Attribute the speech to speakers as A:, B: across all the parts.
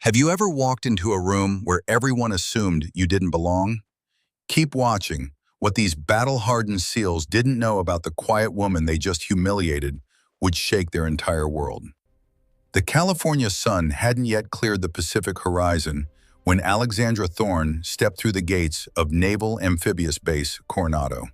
A: Have you ever walked into a room where everyone assumed you didn't belong? Keep watching. What these battle-hardened SEALs didn't know about the quiet woman they just humiliated would shake their entire world. The California sun hadn't yet cleared the Pacific horizon when Alexandra Thorne stepped through the gates of Naval Amphibious Base Coronado.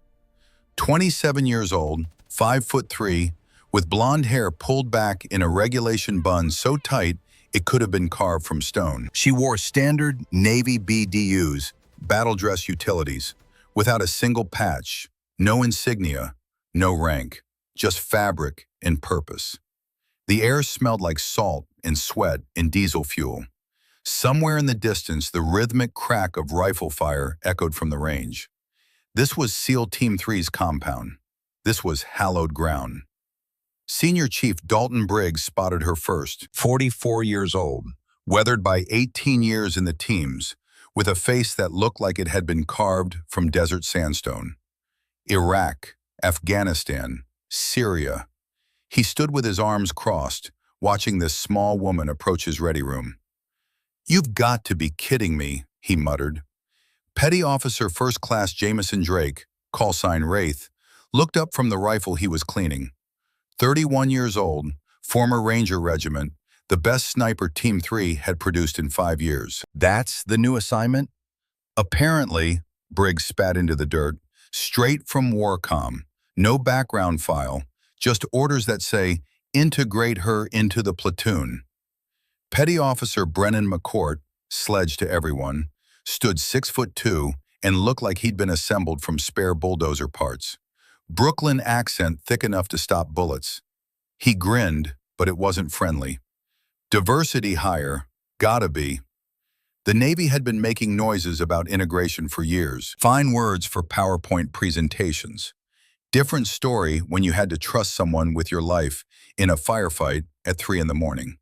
A: 27 years old, 5'3", with blonde hair pulled back in a regulation bun so tight it could have been carved from stone. She wore standard Navy BDUs, battle dress utilities, without a single patch, no insignia, no rank, just fabric and purpose. The air smelled like salt and sweat and diesel fuel. Somewhere in the distance, the rhythmic crack of rifle fire echoed from the range. This was SEAL Team 3's compound. This was hallowed ground. Senior Chief Dalton Briggs spotted her first, 44 years old, weathered by 18 years in the teams, with a face that looked like it had been carved from desert sandstone. Iraq, Afghanistan, Syria. He stood with his arms crossed, watching this small woman approach his ready room. "You've got to be kidding me," he muttered. Petty Officer First Class Jameson Drake, call sign Wraith, looked up from the rifle he was cleaning. 31 years old, former Ranger Regiment, the best sniper Team 3 had produced in 5 years. "That's the new assignment?" "Apparently," Briggs spat into the dirt, "straight from Warcom, no background file, just orders that say, integrate her into the platoon." Petty Officer Brennan McCourt, sledge to everyone, stood 6'2" and looked like he'd been assembled from spare bulldozer parts. Brooklyn accent thick enough to stop bullets. He grinned, but it wasn't friendly. "Diversity hire, gotta be." The Navy had been making noises about integration for years. Fine words for PowerPoint presentations. Different story when you had to trust someone with your life in a firefight at 3 in the morning.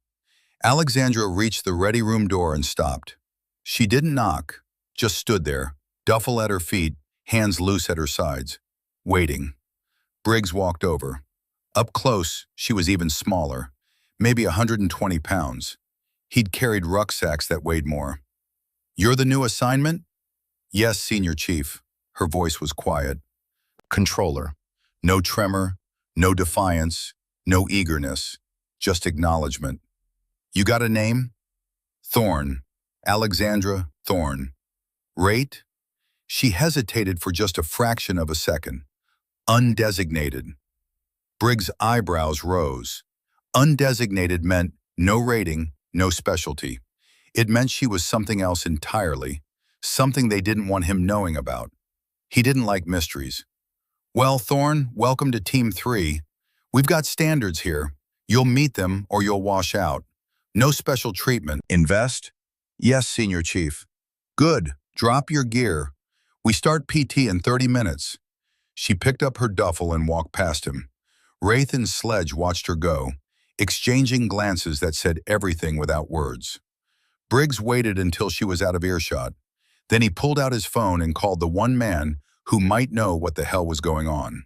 A: Alexandra reached the ready room door and stopped. She didn't knock, just stood there, duffel at her feet, hands loose at her sides, waiting. Briggs walked over. Up close, she was even smaller, maybe 120 pounds. He'd carried rucksacks that weighed more. "You're the new assignment?" "Yes, Senior Chief." Her voice was quiet. Controller. No tremor, no defiance, no eagerness, just acknowledgement. "You got a name?" "Thorne. Alexandra Thorne." "Rate?" She hesitated for just a fraction of a second. "Undesignated." Briggs' eyebrows rose. Undesignated meant no rating, no specialty. It meant she was something else entirely, something they didn't want him knowing about. He didn't like mysteries. "Well, Thorne, welcome to Team 3. We've got standards here. You'll meet them or you'll wash out. No special treatment." "Invest?" "Yes, Senior Chief." "Good. Drop your gear. We start PT in 30 minutes. She picked up her duffel and walked past him. Wraith and Sledge watched her go, exchanging glances that said everything without words. Briggs waited until she was out of earshot. Then he pulled out his phone and called the one man who might know what the hell was going on.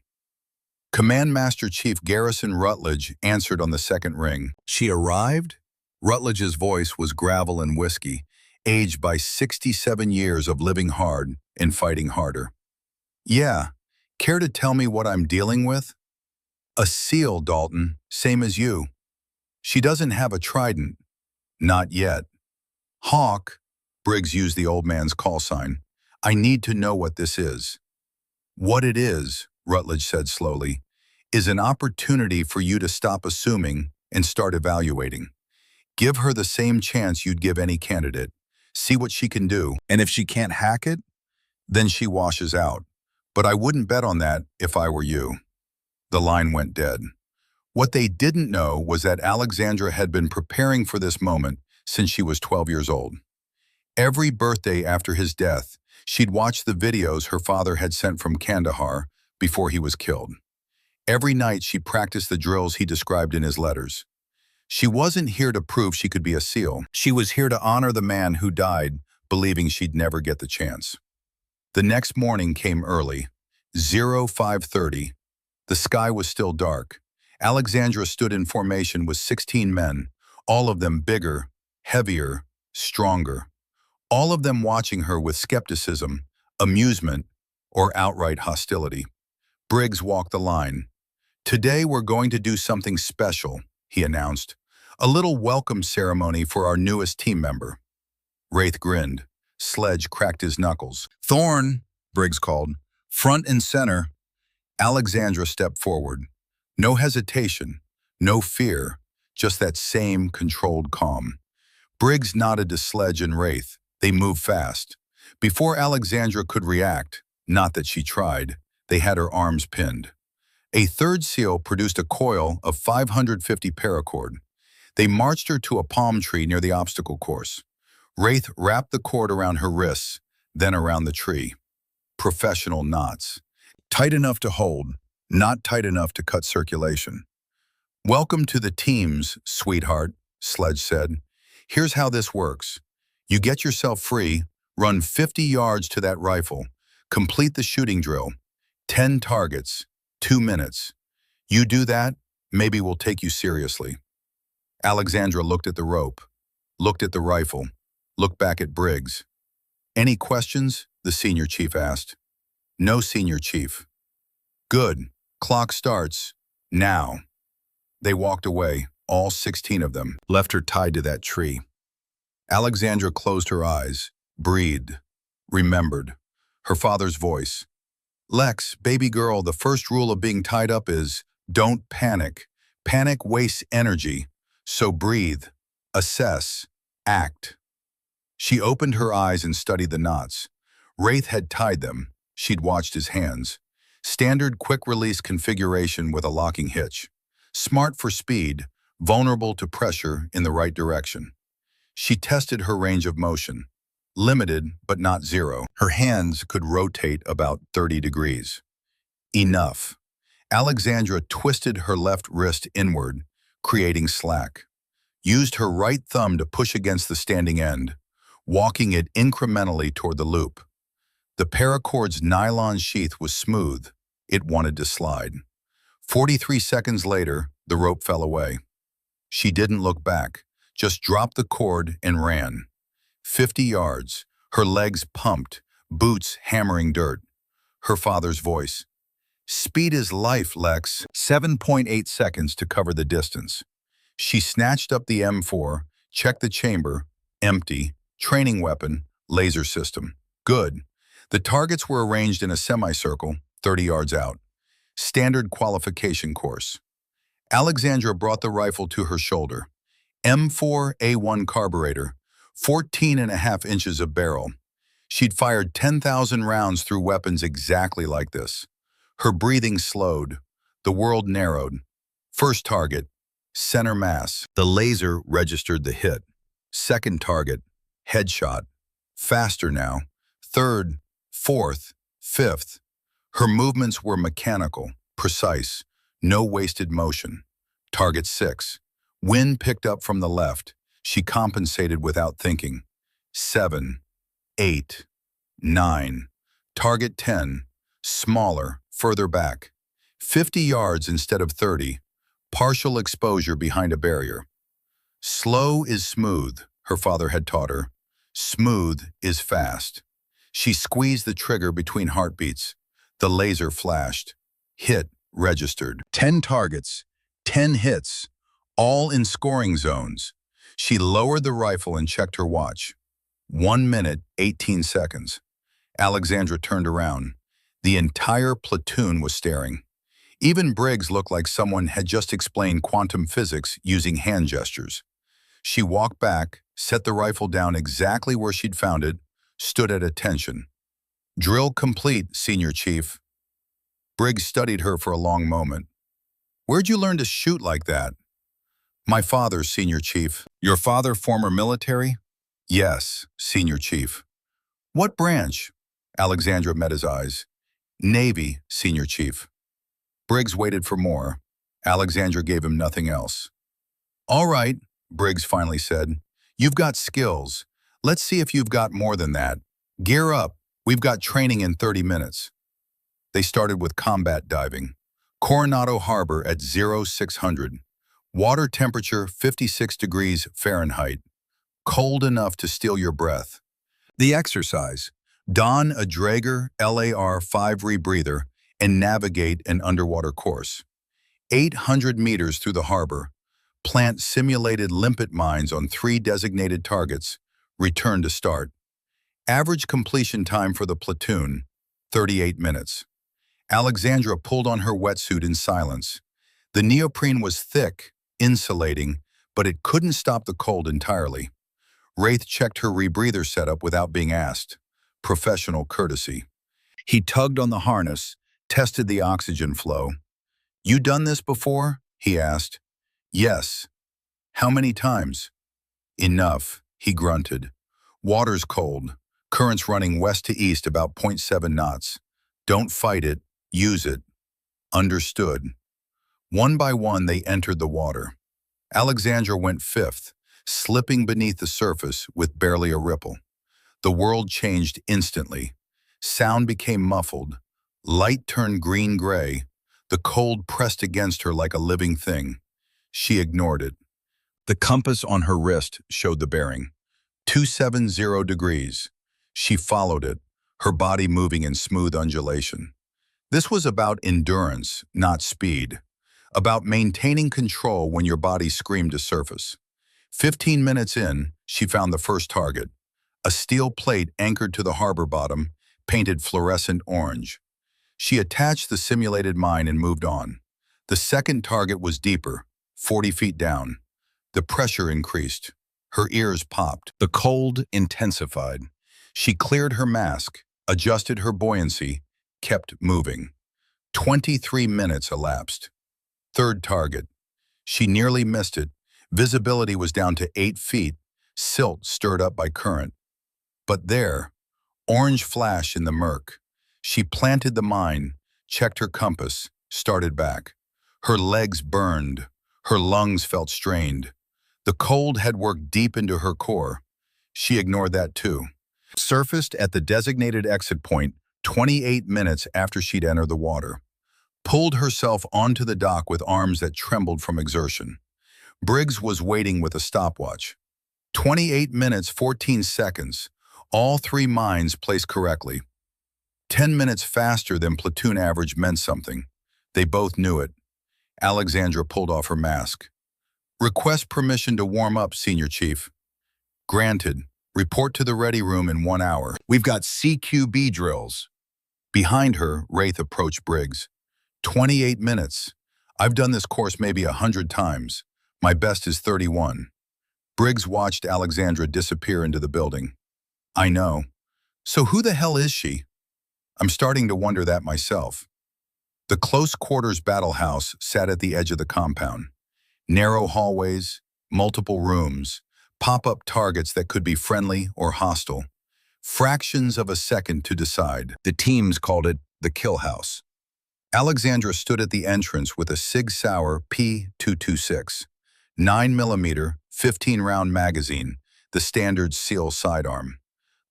A: Command Master Chief Garrison Rutledge answered on the second ring. "She arrived?" Rutledge's voice was gravel and whiskey, aged by 67 years of living hard and fighting harder. "Yeah. Care to tell me what I'm dealing with?" "A SEAL, Dalton, same as you." "She doesn't have a trident." "Not yet." "Hawk," Briggs used the old man's call sign, "I need to know what this is." "What it is," Rutledge said slowly, "is an opportunity for you to stop assuming and start evaluating. Give her the same chance you'd give any candidate. See what she can do. And if she can't hack it, then she washes out. But I wouldn't bet on that if I were you." The line went dead. What they didn't know was that Alexandra had been preparing for this moment since she was 12 years old. Every birthday after his death, she'd watched the videos her father had sent from Kandahar before he was killed. Every night she practiced the drills he described in his letters. She wasn't here to prove she could be a SEAL. She was here to honor the man who died, believing she'd never get the chance. The next morning came early, 05:30. The sky was still dark. Alexandra stood in formation with 16 men, all of them bigger, heavier, stronger, all of them watching her with skepticism, amusement, or outright hostility. Briggs walked the line. "Today we're going to do something special," he announced. "A little welcome ceremony for our newest team member." Wraith grinned. Sledge cracked his knuckles. "Thorn," Briggs called. "Front and center." Alexandra stepped forward. No hesitation, no fear, just that same controlled calm. Briggs nodded to Sledge and Wraith. They moved fast. Before Alexandra could react, not that she tried, they had her arms pinned. A third seal produced a coil of 550 paracord. They marched her to a palm tree near the obstacle course. Wraith wrapped the cord around her wrists, then around the tree. Professional knots. Tight enough to hold, not tight enough to cut circulation. "Welcome to the teams, sweetheart," Sledge said. "Here's how this works. You get yourself free, run 50 yards to that rifle, complete the shooting drill. 10 targets, 2 minutes. You do that, maybe we'll take you seriously." Alexandra looked at the rope, looked at the rifle, looked back at Briggs. "Any questions?" the senior chief asked. "No, senior chief." "Good. Clock starts. Now." They walked away, all 16 of them, left her tied to that tree. Alexandra closed her eyes, breathed, remembered. Her father's voice. "Lex, baby girl, the first rule of being tied up is, don't panic. Panic wastes energy. So breathe, assess, act." She opened her eyes and studied the knots. Wraith had tied them. She'd watched his hands. Standard quick-release configuration with a locking hitch. Smart for speed, vulnerable to pressure in the right direction. She tested her range of motion. Limited, but not zero. Her hands could rotate about 30 degrees. Enough. Alexandra twisted her left wrist inward, creating slack. Used her right thumb to push against the standing end, walking it incrementally toward the loop. The paracord's nylon sheath was smooth. It wanted to slide. 43 seconds later, the rope fell away. She didn't look back, just dropped the cord and ran. 50 yards, her legs pumped, boots hammering dirt. Her father's voice. "Speed is life, Lex." 7.8 seconds to cover the distance. She snatched up the M4, checked the chamber, empty, training weapon, laser system. Good. The targets were arranged in a semicircle, 30 yards out. Standard qualification course. Alexandra brought the rifle to her shoulder. M4A1 carburetor, 14.5 inches of barrel. She'd fired 10,000 rounds through weapons exactly like this. Her breathing slowed. The world narrowed. First target, center mass. The laser registered the hit. Second target, headshot. Faster now. Third, fourth, fifth. Her movements were mechanical, precise, no wasted motion. Target 6. Wind picked up from the left. She compensated without thinking. 7, 8, 9. Target 10. Smaller, further back. 50 yards instead of 30. Partial exposure behind a barrier. Slow is smooth, her father had taught her. Smooth is fast. She squeezed the trigger between heartbeats. The laser flashed. Hit registered. 10 targets, 10 hits, all in scoring zones. She lowered the rifle and checked her watch. 1 minute, 18 seconds. Alexandra turned around. The entire platoon was staring. Even Briggs looked like someone had just explained quantum physics using hand gestures. She walked back, set the rifle down exactly where she'd found it, stood at attention. "Drill complete, Senior Chief." Briggs studied her for a long moment. "Where'd you learn to shoot like that?" "My father, Senior Chief." "Your father former military?" "Yes, Senior Chief." "What branch?" Alexandra met his eyes. "Navy, Senior Chief." Briggs waited for more. Alexandra gave him nothing else. "All right," Briggs finally said. "You've got skills. Let's see if you've got more than that. Gear up. We've got training in 30 minutes. They started with combat diving. Coronado Harbor at 0600. Water temperature 56 degrees Fahrenheit. cold enough to steal your breath. The exercise: don a Draeger LAR-5 rebreather and navigate an underwater course. 800 meters through the harbor. Plant simulated limpet mines on 3 designated targets. Return to start. Average completion time for the platoon, 38 minutes. Alexandra pulled on her wetsuit in silence. The neoprene was thick, insulating, but it couldn't stop the cold entirely. Wraith checked her rebreather setup without being asked. Professional courtesy. He tugged on the harness, tested the oxygen flow. "You done this before?" he asked. "Yes." "How many times?" "Enough," he grunted. "Water's cold. Currents running west to east about 0.7 knots. Don't fight it, use it." "Understood." One by one they entered the water. Alexandra went fifth, slipping beneath the surface with barely a ripple. The world changed instantly. Sound became muffled. Light turned green-gray. The cold pressed against her like a living thing. She ignored it. The compass on her wrist showed the bearing. 270 degrees. She followed it, her body moving in smooth undulation. This was about endurance, not speed. About maintaining control when your body screamed to surface. 15 minutes in, she found the first target. A steel plate anchored to the harbor bottom, painted fluorescent orange. She attached the simulated mine and moved on. The second target was deeper, 40 feet down. The pressure increased. Her ears popped. The cold intensified. She cleared her mask, adjusted her buoyancy, kept moving. 23 minutes elapsed. Third target. She nearly missed it. Visibility was down to 8 feet, silt stirred up by current. But there, orange flash in the murk. She planted the mine, checked her compass, started back. Her legs burned. Her lungs felt strained. The cold had worked deep into her core. She ignored that too. Surfaced at the designated exit point 28 minutes after she'd entered the water. Pulled herself onto the dock with arms that trembled from exertion. Briggs was waiting with a stopwatch. 28 minutes, 14 seconds. All 3 mines placed correctly. 10 minutes faster than platoon average meant something. They both knew it. Alexandra pulled off her mask. "Request permission to warm up, Senior Chief." "Granted. Report to the ready room in 1 hour. We've got CQB drills." Behind her, Wraith approached Briggs. 28 minutes. I've done this course maybe 100 times. My best is 31. Briggs watched Alexandra disappear into the building. "I know. So who the hell is she?" "I'm starting to wonder that myself." The close quarters battle house sat at the edge of the compound. Narrow hallways, multiple rooms, pop-up targets that could be friendly or hostile. Fractions of a second to decide. The teams called it the kill house. Alexandra stood at the entrance with a Sig Sauer P226, 9mm, 15-round magazine, the standard SEAL sidearm.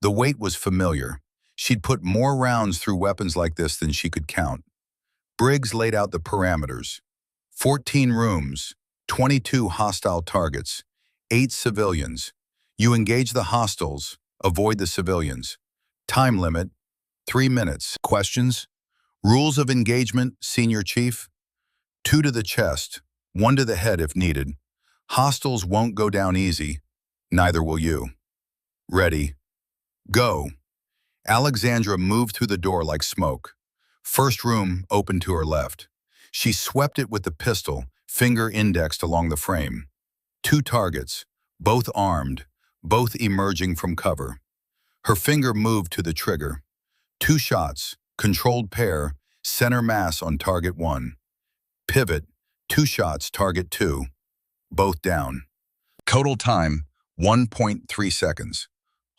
A: The weight was familiar. She'd put more rounds through weapons like this than she could count. Briggs laid out the parameters. 14 rooms, 22 hostile targets, 8 civilians. You engage the hostiles, avoid the civilians. Time limit, 3 minutes. Questions? Rules of engagement, Senior Chief? 2 to the chest, 1 to the head if needed. Hostiles won't go down easy. Neither will you. Ready. Go. Alexandra moved through the door like smoke. First room opened to her left. She swept it with the pistol, finger indexed along the frame. 2 targets, both armed, both emerging from cover. Her finger moved to the trigger. 2 shots, controlled pair, center mass on target 1. Pivot, 2 shots, target 2. Both down. Total time, 1.3 seconds.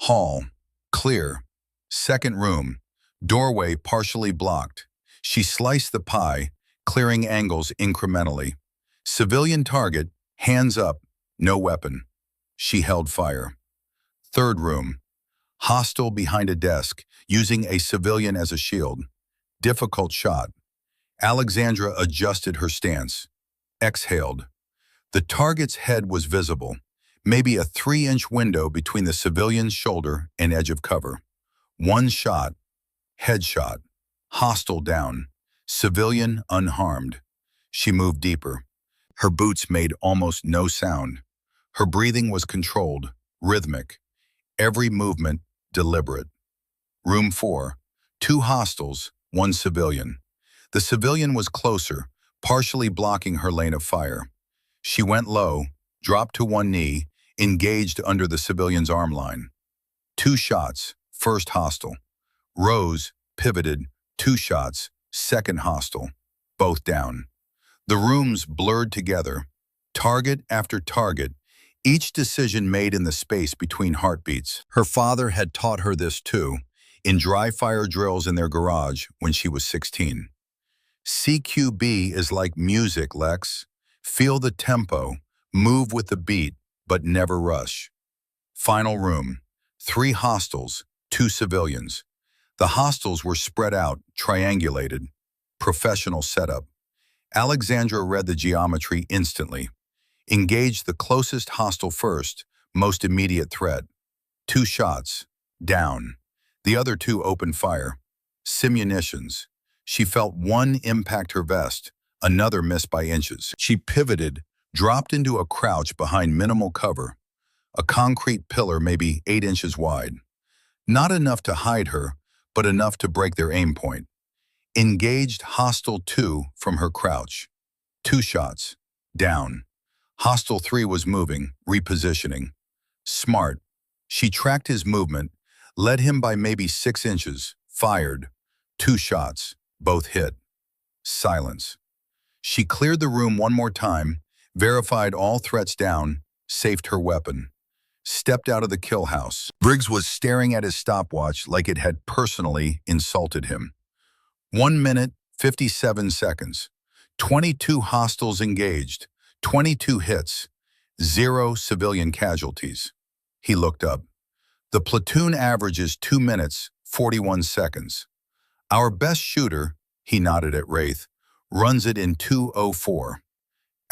A: Hall, clear. Second room, doorway partially blocked. She sliced the pie, clearing angles incrementally. Civilian target, hands up, no weapon. She held fire. Third room, hostile behind a desk, using a civilian as a shield. Difficult shot. Alexandra adjusted her stance. Exhaled. The target's head was visible, maybe a 3-inch window between the civilian's shoulder and edge of cover. One shot, headshot, hostile down, civilian unharmed. She moved deeper. Her boots made almost no sound. Her breathing was controlled, rhythmic, every movement deliberate. Room 4, 2 hostiles, 1 civilian. The civilian was closer, partially blocking her lane of fire. She went low, dropped to one knee, engaged under the civilian's arm line. 2 shots, first hostile. Rose, pivoted, 2 shots, second hostile. Both down. The rooms blurred together, target after target, each decision made in the space between heartbeats. Her father had taught her this too, in dry fire drills in their garage when she was 16. CQB is like music, Lex. Feel the tempo, move with the beat, but never rush. Final room, 3 hostiles, 2 civilians. The hostiles were spread out, triangulated. Professional setup. Alexandra read the geometry instantly. Engaged the closest hostile first, most immediate threat. 2 shots, down. The other 2 opened fire. Simunitions. She felt one impact her vest, another miss by inches. She pivoted, dropped into a crouch behind minimal cover, a concrete pillar maybe 8 inches wide. Not enough to hide her, but enough to break their aim point. Engaged hostile 2 from her crouch. 2 shots, down. Hostile 3 was moving, repositioning. Smart. She tracked his movement, led him by maybe 6 inches, fired. 2 shots, both hit. Silence. She cleared the room one more time, verified all threats down, safed her weapon. Stepped out of the kill house. Briggs was staring at his stopwatch like it had personally insulted him. 1 minute, 57 seconds. 22 hostiles engaged, 22 hits, 0 civilian casualties. He looked up. The platoon average is 2 minutes, 41 seconds. Our best shooter, he nodded at Wraith, runs it in 2:04.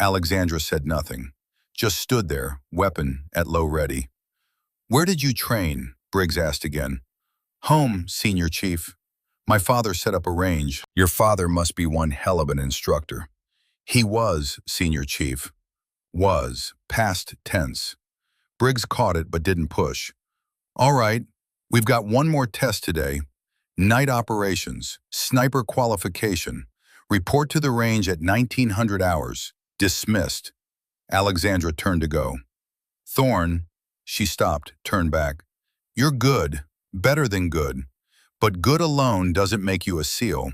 A: Alexandra said nothing, just stood there, weapon at low ready. Where did you train? Briggs asked again. Home, Senior Chief. My father set up a range. Your father must be one hell of an instructor. He was, Senior Chief. Was, past tense. Briggs caught it but didn't push. All right, we've got one more test today. Night operations, sniper qualification. Report to the range at 1900 hours. Dismissed. Alexandra turned to go. Thorne, she stopped, turned back. You're good, better than good. But good alone doesn't make you a SEAL.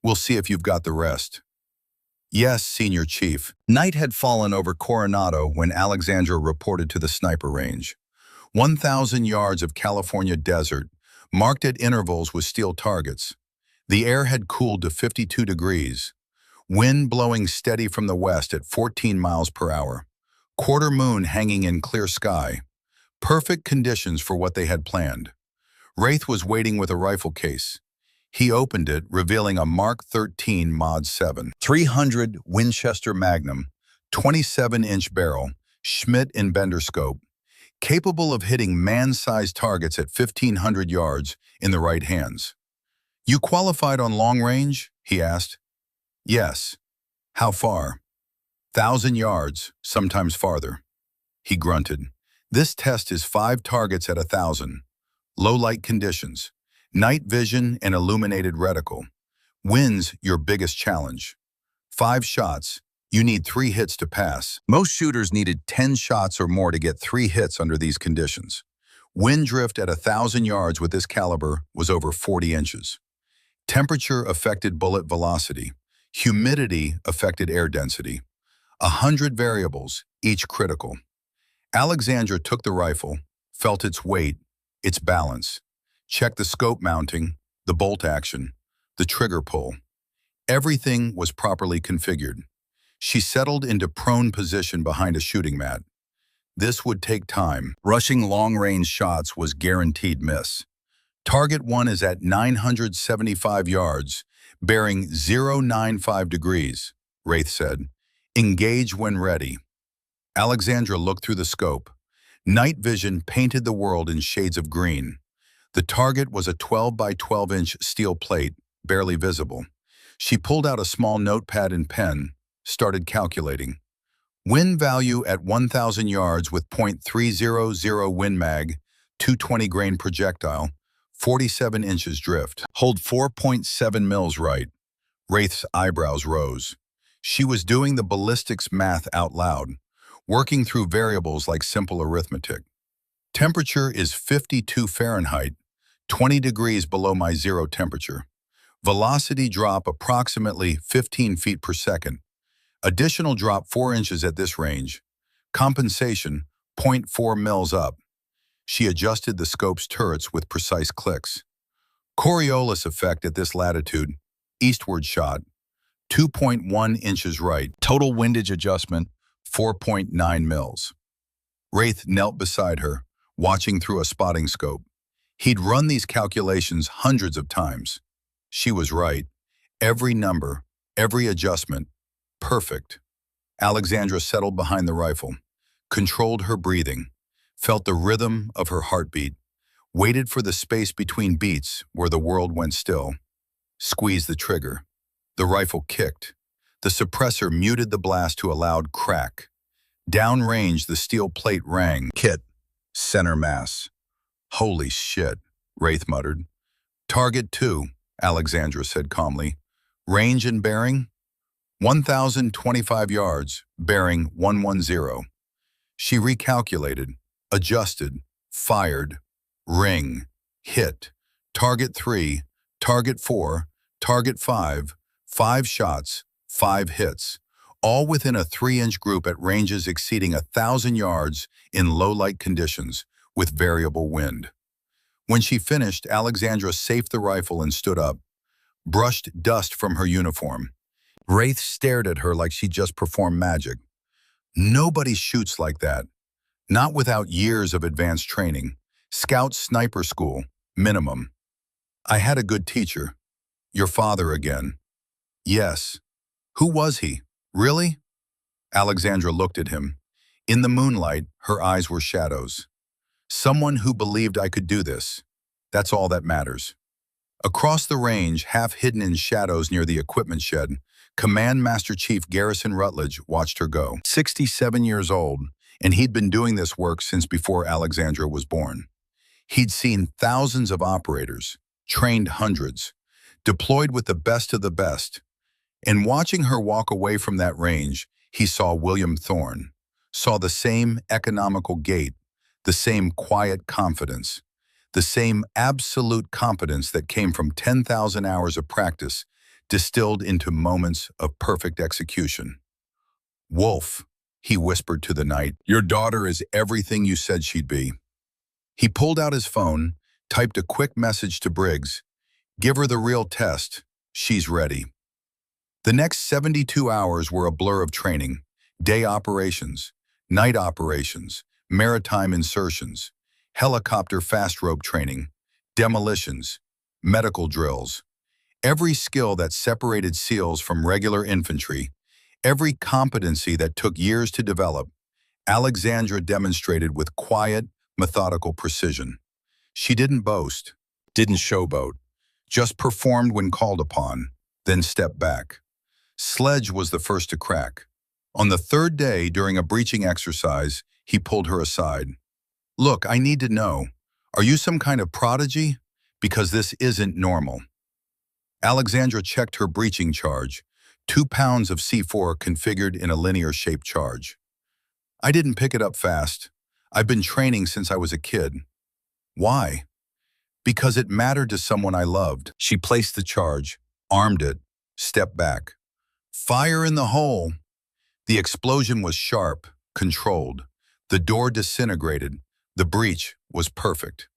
A: We'll see if you've got the rest. Yes, Senior Chief. Night had fallen over Coronado when Alexandra reported to the sniper range. 1,000 yards of California desert, marked at intervals with steel targets. The air had cooled to 52 degrees. Wind blowing steady from the west at 14 miles per hour. Quarter moon hanging in clear sky. Perfect conditions for what they had planned. Wraith was waiting with a rifle case. He opened it, revealing a Mark 13 Mod 7. 300 Winchester Magnum, 27-inch barrel, Schmidt in Bender scope, capable of hitting man-sized targets at 1,500 yards in the right hands. You qualified on long range? He asked. Yes. How far? 1,000 yards, sometimes farther. He grunted. This test is 5 targets at 1,000. Low light conditions. Night vision and illuminated reticle. Wind's your biggest challenge. 5 shots. You need 3 hits to pass. Most shooters needed 10 shots or more to get 3 hits under these conditions. Wind drift at 1,000 yards with this caliber was over 40 inches. Temperature affected bullet velocity. Humidity affected air density. 100 variables, each critical. Alexandra took the rifle, felt its weight, its balance. Checked the scope mounting, the bolt action, the trigger pull. Everything was properly configured. She settled into prone position behind a shooting mat. This would take time. Rushing long-range shots was guaranteed miss. Target 1 is at 975 yards, bearing 095 degrees, Wraith said. Engage when ready. Alexandra looked through the scope. Night vision painted the world in shades of green. The target was a 12 by 12-inch steel plate, barely visible. She pulled out a small notepad and pen, started calculating. Wind value at 1,000 yards with .300 wind mag, 220 grain projectile, 47 inches drift. Hold 4.7 mils right. Wraith's eyebrows rose. She was doing the ballistics math out loud, working through variables like simple arithmetic. Temperature is 52 Fahrenheit, 20 degrees below my zero temperature. Velocity drop approximately 15 feet per second. Additional drop 4 inches at this range. Compensation, .4 mils up. She adjusted the scope's turrets with precise clicks. Coriolis effect at this latitude. Eastward shot, 2.1 inches right. Total windage adjustment, 4.9 mils. Wraith knelt beside her, watching through a spotting scope. He'd run these calculations hundreds of times. She was right. Every number, every adjustment, perfect. Alexandra settled behind the rifle, controlled her breathing, felt the rhythm of her heartbeat, waited for the space between beats where the world went still. Squeezed the trigger. The rifle kicked. The suppressor muted the blast to a loud crack. Downrange, the steel plate rang. Kit. Center mass. Holy shit, Wraith muttered. Target 2, Alexandra said calmly. Range and bearing? 1,025 yards, bearing 110. She recalculated, adjusted, fired, ring, hit, target 3, target 4, target 5, 5 shots, 5 hits, all within a 3-inch group at ranges exceeding 1,000 yards in low-light conditions with variable wind. When she finished, Alexandra safed the rifle and stood up, brushed dust from her uniform. Wraith stared at her like she just performed magic. Nobody shoots like that. Not without years of advanced training. Scout sniper school, minimum. I had a good teacher. Your father again. Yes. Who was he? Really? Alexandra looked at him. In the moonlight, her eyes were shadows. Someone who believed I could do this. That's all that matters. Across the range, half hidden in shadows near the equipment shed, Command Master Chief Garrison Rutledge watched her go. 67 years old, and he'd been doing this work since before Alexandra was born. He'd seen thousands of operators, trained hundreds, deployed with the best of the best. And watching her walk away from that range, he saw William Thorne, saw the same economical gait, the same quiet confidence, the same absolute competence that came from 10,000 hours of practice distilled into moments of perfect execution. Wolf, he whispered to the night, your daughter is everything you said she'd be. He pulled out his phone, typed a quick message to Briggs. Give her the real test. She's ready. The next 72 hours were a blur of training, day operations, night operations, maritime insertions, helicopter fast rope training, demolitions, medical drills. Every skill that separated SEALs from regular infantry, every competency that took years to develop, Alexandra demonstrated with quiet, methodical precision. She didn't boast, didn't showboat, just performed when called upon, then stepped back. Sledge was the first to crack. On the 3rd day, during a breaching exercise, he pulled her aside. Look, I need to know, are you some kind of prodigy? Because this isn't normal. Alexandra checked her breaching charge, 2 pounds of C4 configured in a linear-shaped charge. I didn't pick it up fast. I've been training since I was a kid. Why? Because it mattered to someone I loved. She placed the charge, armed it, stepped back. Fire in the hole! The explosion was sharp, controlled. The door disintegrated. The breach was perfect.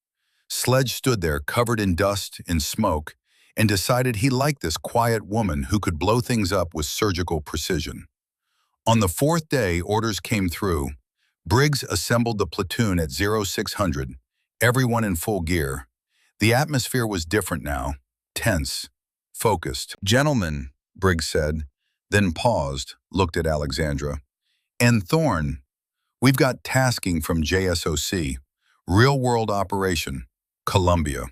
A: Sledge stood there covered in dust and smoke and decided he liked this quiet woman who could blow things up with surgical precision. On the 4th day, orders came through. Briggs assembled the platoon at 0600, everyone in full gear. The atmosphere was different now, tense, focused. Gentlemen, Briggs said, then paused, looked at Alexandra. And Thorne, We've got tasking from JSOC, real-world operation, Colombia.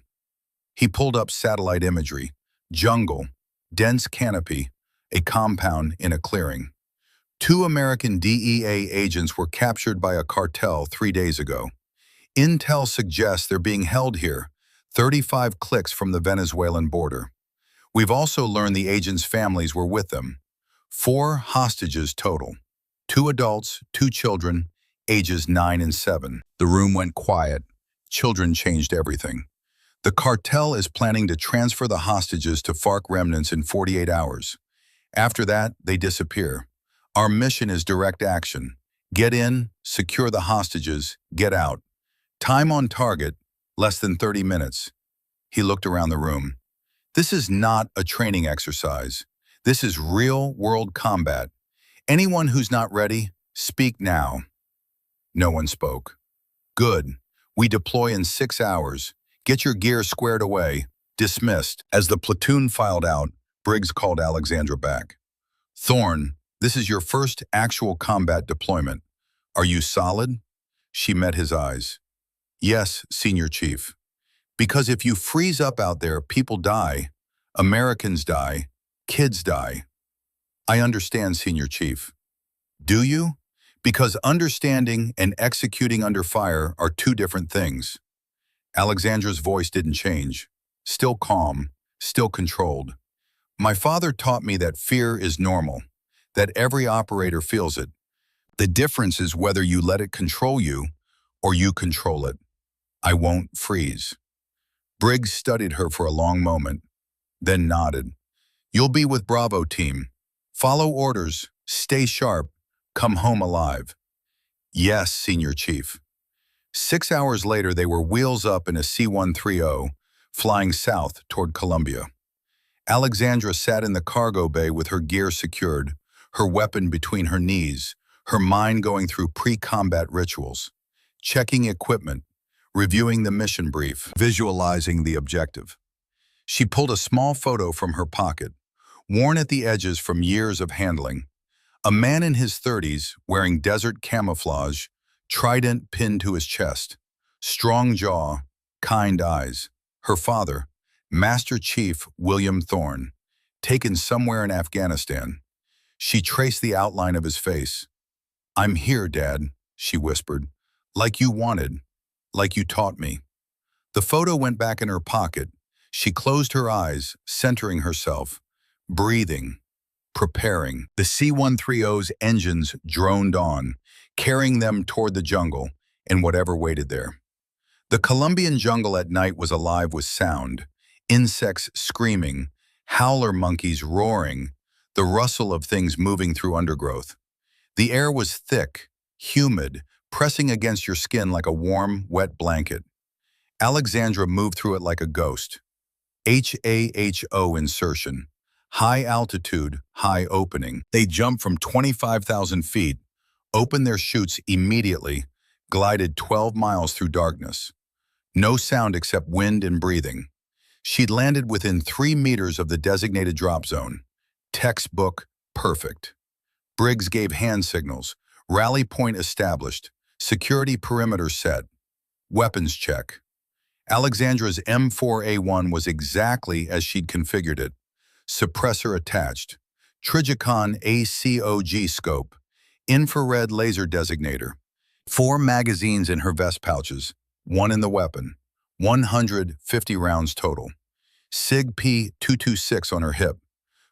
A: He pulled up satellite imagery, jungle, dense canopy, a compound in a clearing. 2 American DEA agents were captured by a cartel 3 days ago. Intel suggests they're being held here, 35 clicks from the Venezuelan border. We've also learned the agents' families were with them. 4 hostages total. 2 adults, 2 children, ages 9 and 7. The room went quiet. Children changed everything. The cartel is planning to transfer the hostages to FARC remnants in 48 hours. After that, they disappear. Our mission is direct action. Get in, secure the hostages, get out. Time on target, less than 30 minutes. He looked around the room. This is not a training exercise. This is real-world combat. Anyone who's not ready, speak now. No one spoke. Good. We deploy in 6 hours. Get your gear squared away. Dismissed. As the platoon filed out, Briggs called Alexandra back. Thorne, this is your first actual combat deployment. Are you solid? She met his eyes. Yes, Senior Chief. Because if you freeze up out there, people die. Americans die. Kids die. I understand, Senior Chief. Do you? Because understanding and executing under fire are 2 different things. Alexandra's voice didn't change. Still calm, still controlled. My father taught me that fear is normal, that every operator feels it. The difference is whether you let it control you or you control it. I won't freeze. Briggs studied her for a long moment, then nodded. You'll be with Bravo team. Follow orders, stay sharp, come home alive. Yes, Senior Chief. 6 hours later, they were wheels up in a C-130, flying south toward Colombia. Alexandra sat in the cargo bay with her gear secured, her weapon between her knees, her mind going through pre-combat rituals, checking equipment, reviewing the mission brief, visualizing the objective. She pulled a small photo from her pocket, worn at the edges from years of handling. A man in his 30s, wearing desert camouflage, trident pinned to his chest, strong jaw, kind eyes. Her father, Master Chief William Thorne, taken somewhere in Afghanistan. She traced the outline of his face. I'm here, Dad, she whispered, like you wanted, like you taught me. The photo went back in her pocket. She closed her eyes, centering herself, breathing, preparing. The C-130's engines droned on, carrying them toward the jungle and whatever waited there. The Colombian jungle at night was alive with sound, insects screaming, howler monkeys roaring, the rustle of things moving through undergrowth. The air was thick, humid, pressing against your skin like a warm, wet blanket. Alexandra moved through it like a ghost. HAHO insertion. High altitude, high opening. They jumped from 25,000 feet, opened their chutes immediately, glided 12 miles through darkness. No sound except wind and breathing. She'd landed within 3 meters of the designated drop zone. Textbook perfect. Briggs gave hand signals. Rally point established. Security perimeter set. Weapons check. Alexandra's M4A1 was exactly as she'd configured it. Suppressor attached. Trigicon ACOG scope. Infrared laser designator. 4 magazines in her vest pouches. 1 in the weapon. 150 rounds total. SIG P226 on her hip.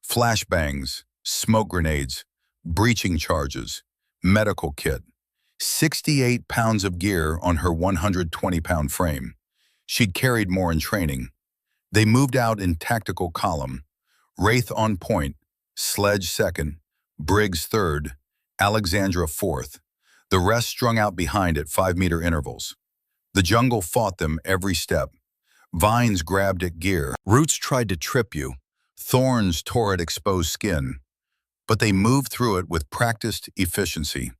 A: Flashbangs. Smoke grenades. Breaching charges. Medical kit. 68 pounds of gear on her 120-pound frame. She'd carried more in training. They moved out in tactical column. Wraith on point, Sledge second, Briggs third, Alexandra fourth. The rest strung out behind at 5-meter intervals. The jungle fought them every step. Vines grabbed at gear. Roots tried to trip you. Thorns tore at exposed skin. But they moved through it with practiced efficiency.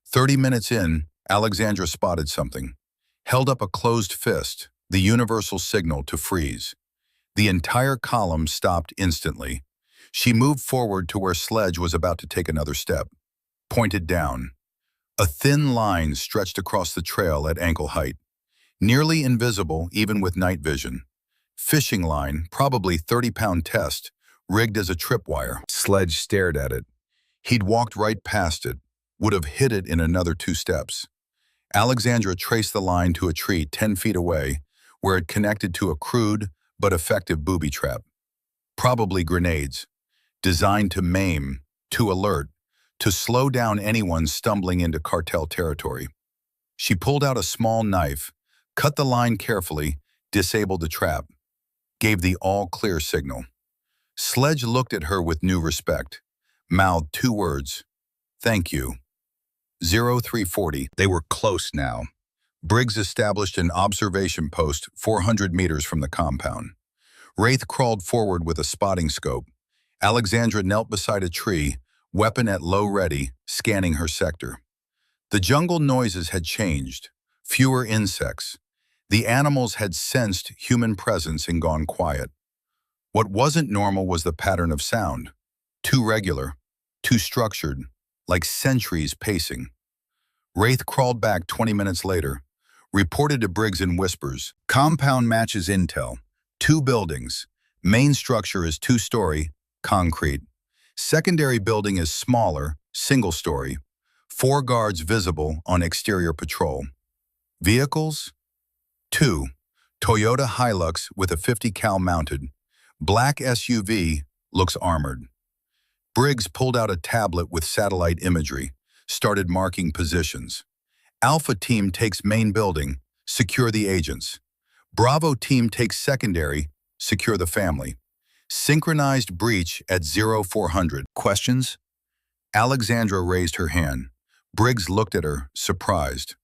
A: 30 minutes in, Alexandra spotted something. Held up a closed fist, the universal signal to freeze. The entire column stopped instantly. She moved forward to where Sledge was about to take another step. Pointed down. A thin line stretched across the trail at ankle height, nearly invisible even with night vision. Fishing line, probably 30-pound test, rigged as a tripwire. Sledge stared at it. He'd walked right past it, would have hit it in another 2 steps. Alexandra traced the line to a tree 10 feet away, where it connected to a crude but effective booby trap. Probably grenades, designed to maim, to alert, to slow down anyone stumbling into cartel territory. She pulled out a small knife, cut the line carefully, disabled the trap, gave the all-clear signal. Sledge looked at her with new respect, mouthed 2 words, "Thank you." 0340. They were close now. Briggs established an observation post 400 meters from the compound. Wraith crawled forward with a spotting scope. Alexandra knelt beside a tree, weapon at low ready, scanning her sector. The jungle noises had changed. Fewer insects. The animals had sensed human presence and gone quiet. What wasn't normal was the pattern of sound. Too regular, too structured, like sentries pacing. Wraith crawled back 20 minutes later, reported to Briggs in whispers. Compound matches intel. 2 buildings. Main structure is 2-story, concrete. Secondary building is smaller, single-story. 4 guards visible on exterior patrol. Vehicles? 2. Toyota Hilux with a 50 cal mounted. Black SUV, looks armored. Briggs pulled out a tablet with satellite imagery, started marking positions. Alpha team takes main building, secure the agents. Bravo team takes secondary, secure the family. Synchronized breach at 0400. Questions? Alexandra raised her hand. Briggs looked at her, surprised.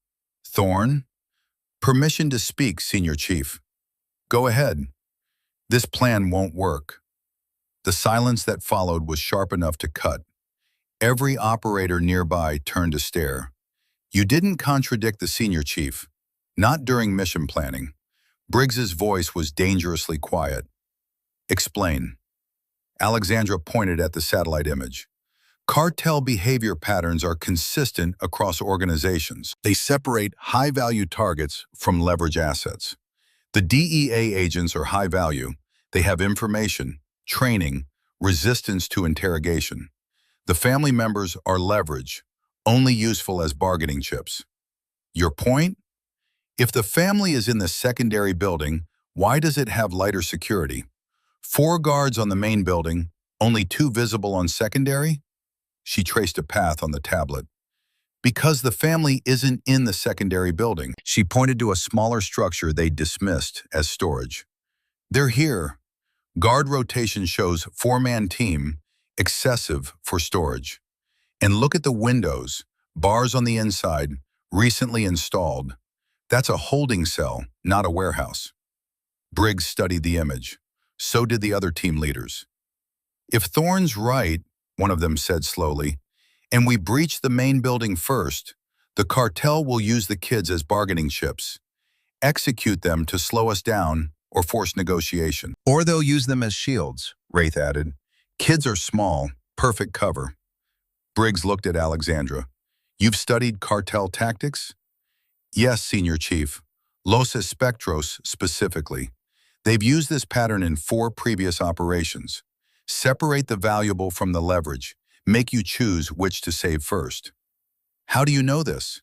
A: Thorne? Permission to speak, Senior Chief. Go ahead. This plan won't work. The silence that followed was sharp enough to cut. Every operator nearby turned to stare. You didn't contradict the Senior Chief. Not during mission planning. Briggs's voice was dangerously quiet. Explain. Alexandra pointed at the satellite image. Cartel behavior patterns are consistent across organizations. They separate high-value targets from leverage assets. The DEA agents are high value. They have information, training, resistance to interrogation. The family members are leverage, only useful as bargaining chips. Your point? If the family is in the secondary building, why does it have lighter security? 4 guards on the main building, only 2 visible on secondary? She traced a path on the tablet. Because the family isn't in the secondary building. She pointed to a smaller structure they dismissed as storage. They're here. Guard rotation shows 4-man team, excessive for storage. And look at the windows, bars on the inside, recently installed. That's a holding cell, not a warehouse. Briggs studied the image. So did the other team leaders. If Thorne's right, one of them said slowly, and we breach the main building first, the cartel will use the kids as bargaining chips, execute them to slow us down or force negotiation. Or they'll use them as shields, Wraith added. Kids are small, perfect cover. Briggs looked at Alexandra. You've studied cartel tactics? Yes, Senior Chief. Los Espectros specifically. They've used this pattern in 4 previous operations. Separate the valuable from the leverage. Make you choose which to save first. How do you know this?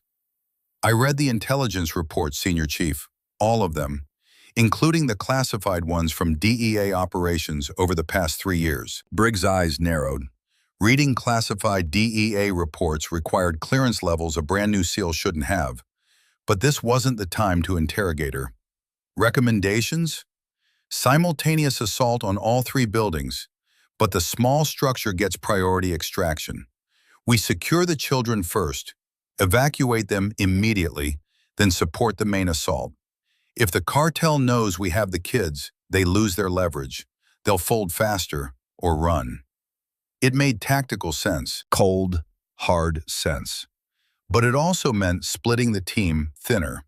A: I read the intelligence reports, Senior Chief. All of them, including the classified ones from DEA operations over the past 3 years. Briggs' eyes narrowed. Reading classified DEA reports required clearance levels a brand new SEAL shouldn't have. But this wasn't the time to interrogate her. Recommendations? Simultaneous assault on all 3 buildings, but the small structure gets priority extraction. We secure the children first, evacuate them immediately, then support the main assault. If the cartel knows we have the kids, they lose their leverage. They'll fold faster or run. It made tactical sense, cold, hard sense. But it also meant splitting the team thinner.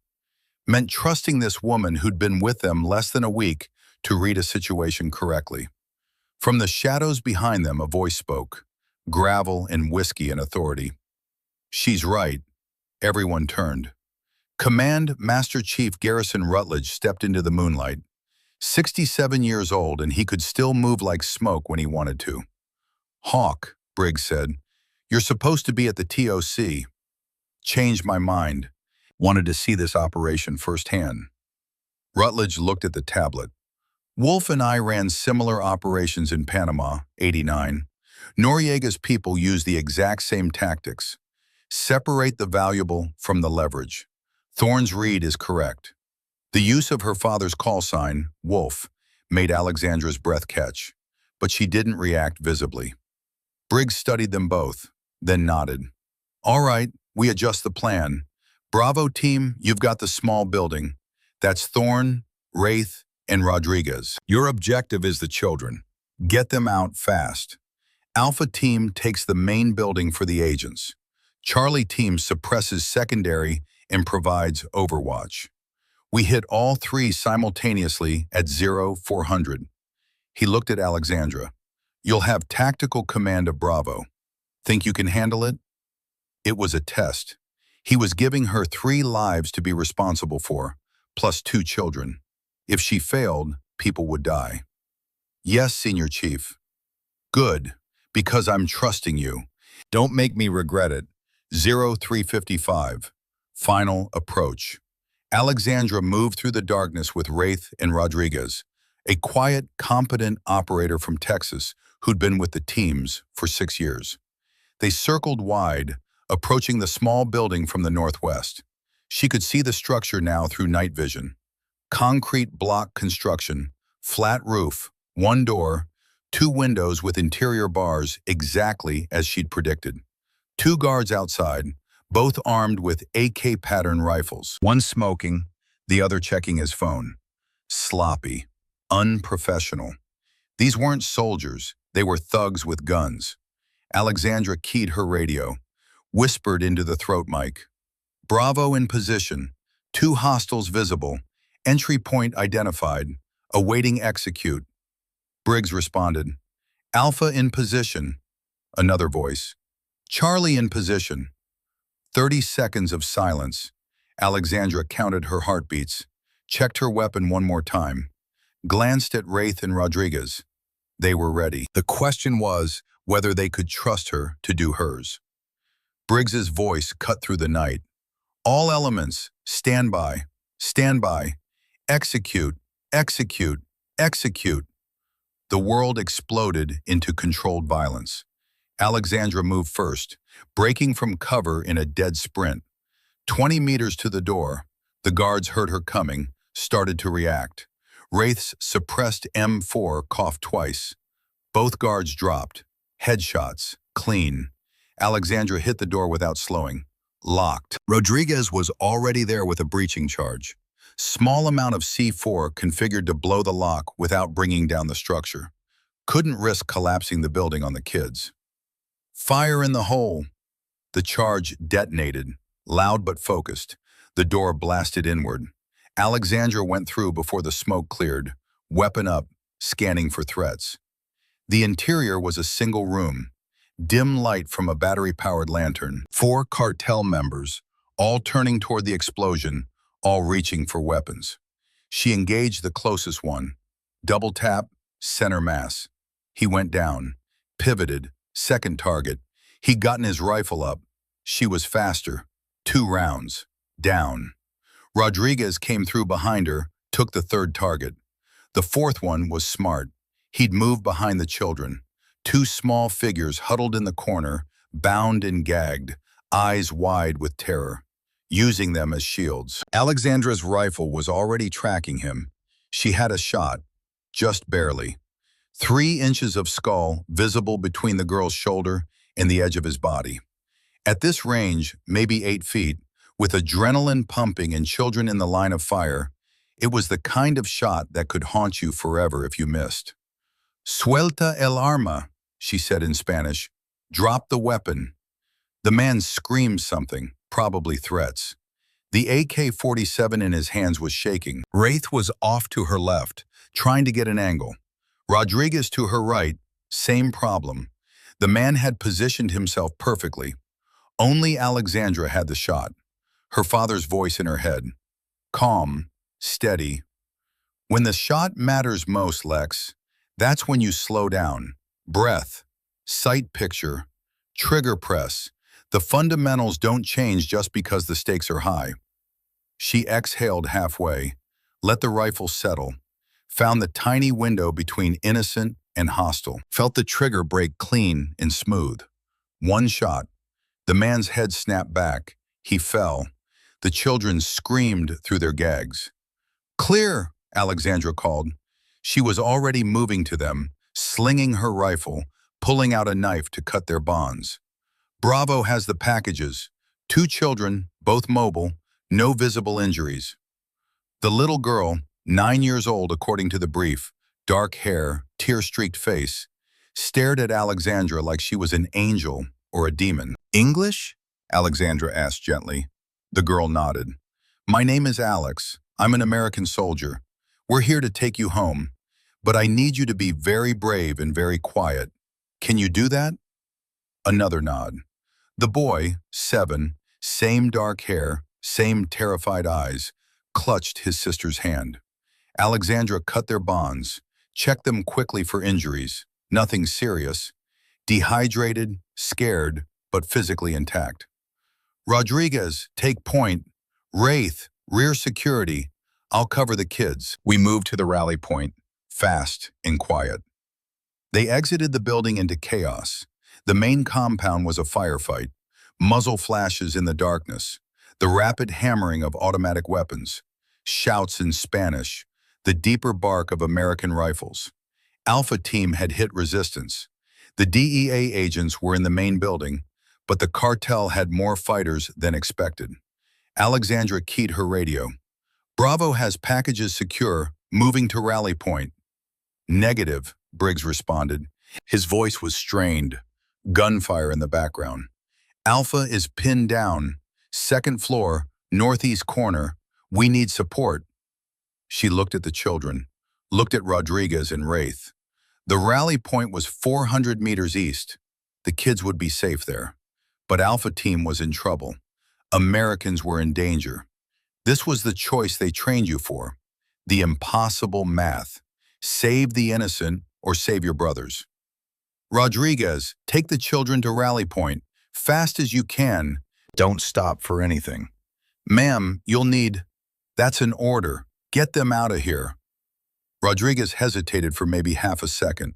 A: Meant trusting this woman who'd been with them less than a week to read a situation correctly. From the shadows behind them, a voice spoke, gravel and whiskey and authority. She's right. Everyone turned. Command Master Chief Garrison Rutledge stepped into the moonlight. 67 years old, and he could still move like smoke when he wanted to. "Hawk," Briggs said, "you're supposed to be at the TOC. Changed my mind. Wanted to see this operation firsthand." Rutledge looked at the tablet. "Wolf and I ran similar operations in Panama, '89. Noriega's people used the exact same tactics. Separate the valuable from the leverage. Thorne's read is correct." The use of her father's call sign, Wolf, made Alexandra's breath catch, but she didn't react visibly. Briggs studied them both, then nodded. "All right, we adjust the plan. Bravo team, you've got the small building. That's Thorne, Wraith, and Rodriguez. Your objective is the children. Get them out fast. Alpha team takes the main building for the agents. Charlie team suppresses secondary and provides overwatch. We hit all three simultaneously at 0400. He looked at Alexandra. "You'll have tactical command of Bravo. Think you can handle it?" It was a test. He was giving her 3 lives to be responsible for, plus 2 children. If she failed, people would die. "Yes, Senior Chief." "Good, because I'm trusting you. Don't make me regret it." 0355. Final approach. Alexandra moved through the darkness with Wraith and Rodriguez, a quiet, competent operator from Texas who'd been with the teams for 6 years. They circled wide, approaching the small building from the northwest. She could see the structure now through night vision. Concrete block construction, flat roof, 1 door, 2 windows with interior bars exactly as she'd predicted. 2 guards outside, both armed with AK pattern rifles. One smoking, the other checking his phone. Sloppy, unprofessional. These weren't soldiers, they were thugs with guns. Alexandra keyed her radio, whispered into the throat mic. "Bravo in position, 2 hostiles visible, entry point identified, awaiting execute." Briggs responded. "Alpha in position." Another voice. "Charlie in position." 30 seconds of silence. Alexandra counted her heartbeats, checked her weapon one more time, glanced at Wraith and Rodriguez. They were ready. The question was whether they could trust her to do hers. Briggs's voice cut through the night. "All elements, stand by, stand by, execute, execute, execute." The world exploded into controlled violence. Alexandra moved first, breaking from cover in a dead sprint. 20 meters to the door, the guards heard her coming, started to react. Wraith's suppressed M4 coughed twice. Both guards dropped. Headshots, clean. Alexandra hit the door without slowing. Locked. Rodriguez was already there with a breaching charge. Small amount of C4 configured to blow the lock without bringing down the structure. Couldn't risk collapsing the building on the kids. "Fire in the hole." The charge detonated, loud but focused. The door blasted inward. Alexandra went through before the smoke cleared, weapon up, scanning for threats. The interior was a single room. Dim light from a battery-powered lantern. 4 cartel members, all turning toward the explosion, all reaching for weapons. She engaged the closest one. Double tap, center mass. He went down, pivoted, second target. He'd gotten his rifle up. She was faster. 2 rounds. Down. Rodriguez came through behind her, took the third target. The fourth one was smart. He'd moved behind the children. 2 small figures huddled in the corner, bound and gagged, eyes wide with terror, using them as shields. Alexandra's rifle was already tracking him. She had a shot, just barely. 3 inches of skull visible between the girl's shoulder and the edge of his body. At this range, maybe 8 feet, with adrenaline pumping and children in the line of fire, it was the kind of shot that could haunt you forever if you missed. "Suelta el arma," she said in Spanish. "Drop the weapon." The man screamed something, probably threats. The AK-47 in his hands was shaking. Wraith was off to her left, trying to get an angle. Rodriguez to her right, same problem. The man had positioned himself perfectly. Only Alexandra had the shot. her father's voice in her head. Calm, steady. When the shot matters most, Lex, that's when you slow down. Breath, sight picture, trigger press. The fundamentals don't change just because the stakes are high. She exhaled halfway, let the rifle settle, found the tiny window between innocent and hostile, felt the trigger break clean and smooth. One shot. The man's head snapped back. He fell. The children screamed through their gags. Clear, Alexandra called. She was already moving to them, slinging her rifle, pulling out a knife to cut their bonds. Bravo has the packages. 2 children, both mobile, no visible injuries. The little girl, 9 years old according to the brief, dark hair, tear-streaked face, stared at Alexandra like she was an angel or a demon. English? Alexandra asked gently. The girl nodded. My name is Alex. I'm an American soldier. We're here to take you home, but I need you to be very brave and very quiet. Can you do that? Another nod. The boy, 7, same dark hair, same terrified eyes, clutched his sister's hand. Alexandra cut their bonds, checked them quickly for injuries. Nothing serious. Dehydrated, scared, but physically intact. Rodriguez, take point. Wraith, rear security. I'll cover the kids. We moved to the rally point, fast and quiet. They exited the building into chaos. The main compound was a firefight. Muzzle flashes in the darkness. The rapid hammering of automatic weapons. Shouts in Spanish. The deeper bark of American rifles. Alpha Team had hit resistance. The DEA agents were in the main building, but the cartel had more fighters than expected. Alexandra keyed her radio. Bravo has packages secure, moving to rally point. Negative, Briggs responded. His voice was strained. Gunfire in the background. Alpha is pinned down. 2nd floor, northeast corner. We need support. She looked at the children, looked at Rodriguez and Wraith. The rally point was 400 meters east. The kids would be safe there. But Alpha Team was in trouble. Americans were in danger. This was the choice they trained you for. The impossible math. Save the innocent or save your brothers. Rodriguez, take the children to rally point. Fast as you can. Don't stop for anything. Ma'am, you'll need... That's an order. Get them out of here. Rodriguez hesitated for maybe half a second,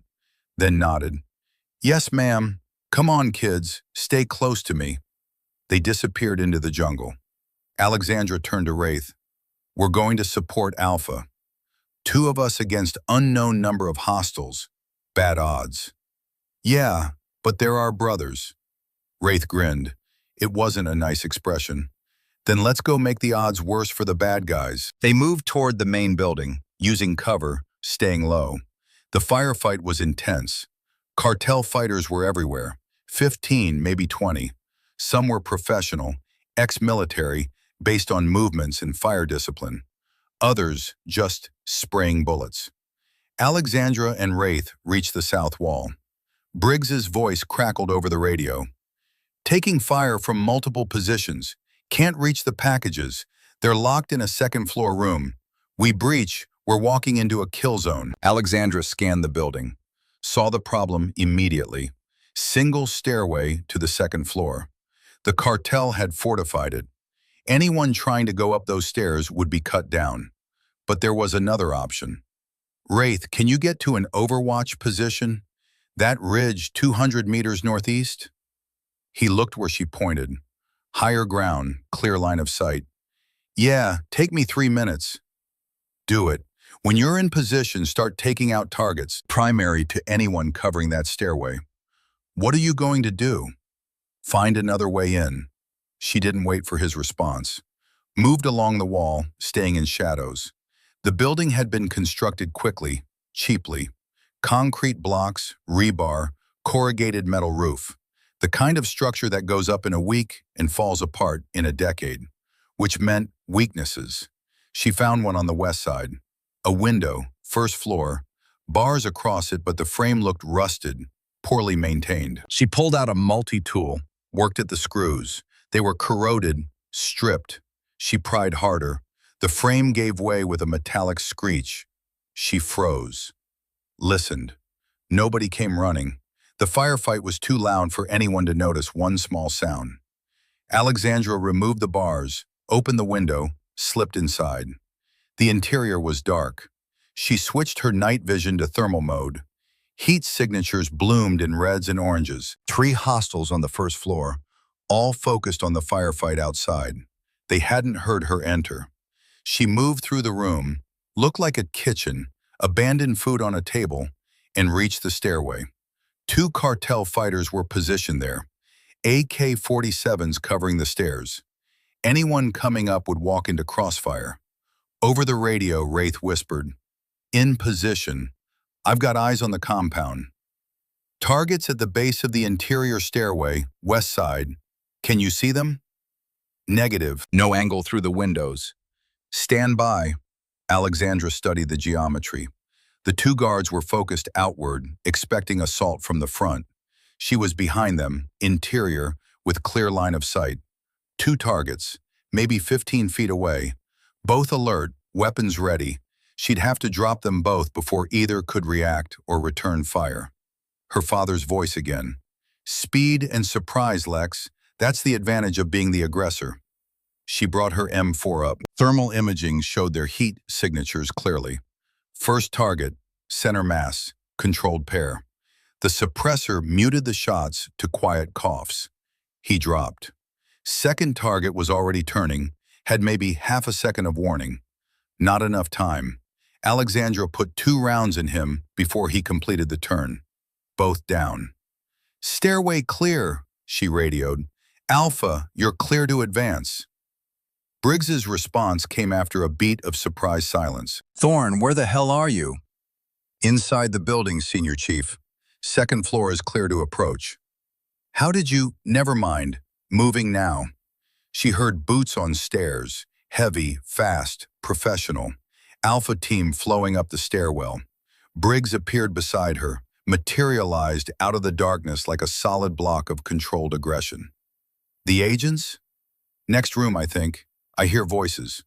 A: then nodded. Yes, ma'am. Come on, kids. Stay close to me. They disappeared into the jungle. Alexandra turned to Wraith. We're going to support Alpha. 2 of us against unknown number of hostiles. Bad odds. Yeah, but they're our brothers. Wraith grinned. It wasn't a nice expression. Then let's go make the odds worse for the bad guys. They moved toward the main building, using cover, staying low. The firefight was intense. Cartel fighters were everywhere. 15, maybe 20. Some were professional, ex-military, based on movements and fire discipline. Others just spraying bullets. Alexandra and Wraith reached the south wall. Briggs's voice crackled over the radio. Taking fire from multiple positions. Can't reach the packages. They're locked in a 2nd floor room. We breach. We're walking into a kill zone. Alexandra scanned the building. Saw the problem immediately. Single stairway to the 2nd floor. The cartel had fortified it. Anyone trying to go up those stairs would be cut down. But there was another option. Wraith, can you get to an overwatch position? That ridge 200 meters northeast? He looked where she pointed. Higher ground, clear line of sight. Yeah, take me 3 minutes. Do it. When you're in position, start taking out targets, primary to anyone covering that stairway. What are you going to do? Find another way in. She didn't wait for his response. Moved along the wall, staying in shadows. The building had been constructed quickly, cheaply. Concrete blocks, rebar, corrugated metal roof. The kind of structure that goes up in a week and falls apart in a decade, which meant weaknesses. She found one on the west side. A window, 1st floor, bars across it, but the frame looked rusted, poorly maintained. She pulled out a multi-tool, worked at the screws. They were corroded, stripped, She pried harder. The frame gave way with a metallic screech. She froze. Listened. Nobody came running. The firefight was too loud for anyone to notice one small sound. Alexandra removed the bars, opened the window, slipped inside. The interior was dark. She switched her night vision to thermal mode. Heat signatures bloomed in reds and oranges. 3 hostels on the first floor, all focused on the firefight outside. They hadn't heard her enter. She moved through the room, looked like a kitchen, abandoned food on a table, and reached the stairway. 2 cartel fighters were positioned there, AK-47s covering the stairs. Anyone coming up would walk into crossfire. Over the radio, Wraith whispered, "In position. I've got eyes on the compound. Targets at the base of the interior stairway, west side. Can you see them?" "Negative. No angle through the windows." "Stand by." Alexandra studied the geometry. The 2 guards were focused outward, expecting assault from the front. She was behind them, interior, with clear line of sight. 2 targets, maybe 15 feet away. Both alert, weapons ready. She'd have to drop them both before either could react or return fire. Her father's voice again. "Speed and surprise, Lex. That's the advantage of being the aggressor." She brought her M4 up. Thermal imaging showed their heat signatures clearly. First target, center mass, controlled pair. The suppressor muted the shots to quiet coughs. He dropped. Second target was already turning, had maybe half a second of warning. Not enough time. Alexandra put 2 rounds in him before he completed the turn. Both down. "Stairway clear," she radioed. "Alpha, you're clear to advance." Briggs's response came after a beat of surprised silence. "Thorne, where the hell are you?" "Inside the building, Senior Chief. Second floor is clear to approach." "How did you—" "Never mind. Moving now." She heard boots on stairs, heavy, fast, professional. Alpha team flowing up the stairwell. Briggs appeared beside her, materialized out of the darkness like a solid block of controlled aggression. "The agents?" "Next room, I think. I hear voices."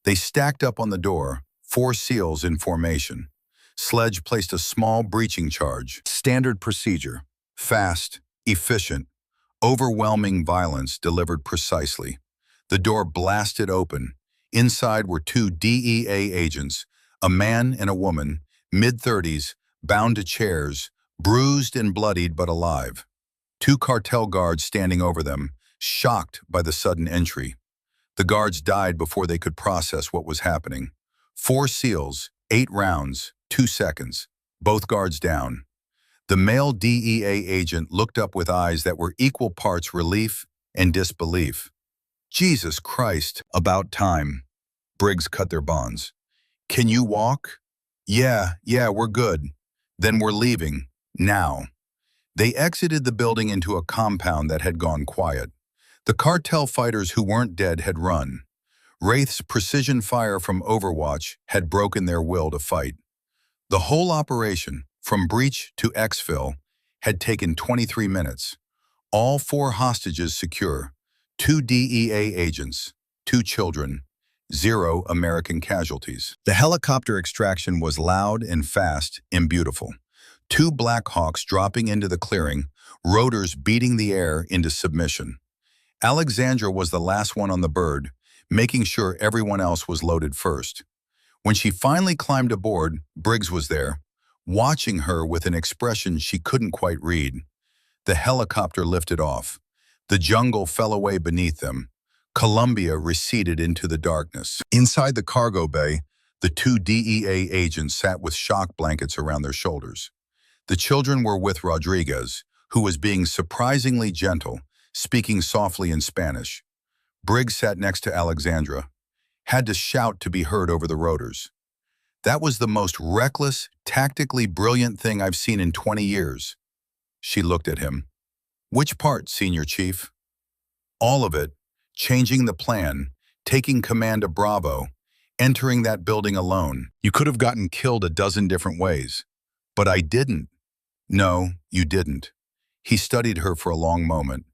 A: They stacked up on the door, 4 SEALs in formation. Sledge placed a small breaching charge. Standard procedure. Fast, efficient, overwhelming violence delivered precisely. The door blasted open. Inside were 2 DEA agents, a man and a woman, mid-30s, bound to chairs, bruised and bloodied but alive. 2 cartel guards standing over them, shocked by the sudden entry. The guards died before they could process what was happening. 4 SEALs, 8 rounds, 2 seconds. Both guards down. The male DEA agent looked up with eyes that were equal parts relief and disbelief. "Jesus Christ, about time." Briggs cut their bonds. "Can you walk?" Yeah, we're good." "Then we're leaving. Now." They exited the building into a compound that had gone quiet. The cartel fighters who weren't dead had run. Wraith's precision fire from Overwatch had broken their will to fight. The whole operation, from breach to exfil, had taken 23 minutes. All 4 hostages secure, 2 DEA agents, 2 children, 0 American casualties. The helicopter extraction was loud and fast and beautiful. 2 Black Hawks dropping into the clearing, rotors beating the air into submission. Alexandra was the last one on the bird, making sure everyone else was loaded first. When she finally climbed aboard, Briggs was there, watching her with an expression she couldn't quite read. The helicopter lifted off. The jungle fell away beneath them. Columbia receded into the darkness. Inside the cargo bay, the 2 DEA agents sat with shock blankets around their shoulders. The children were with Rodriguez, who was being surprisingly gentle, speaking softly in Spanish. Briggs sat next to Alexandra, had to shout to be heard over the rotors. "That was the most reckless, tactically brilliant thing I've seen in 20 years. She looked at him. "Which part, Senior Chief?" "All of it. Changing the plan, taking command of Bravo, entering that building alone. You could have gotten killed a dozen different ways. But I didn't." "No, you didn't." He studied her for a long moment.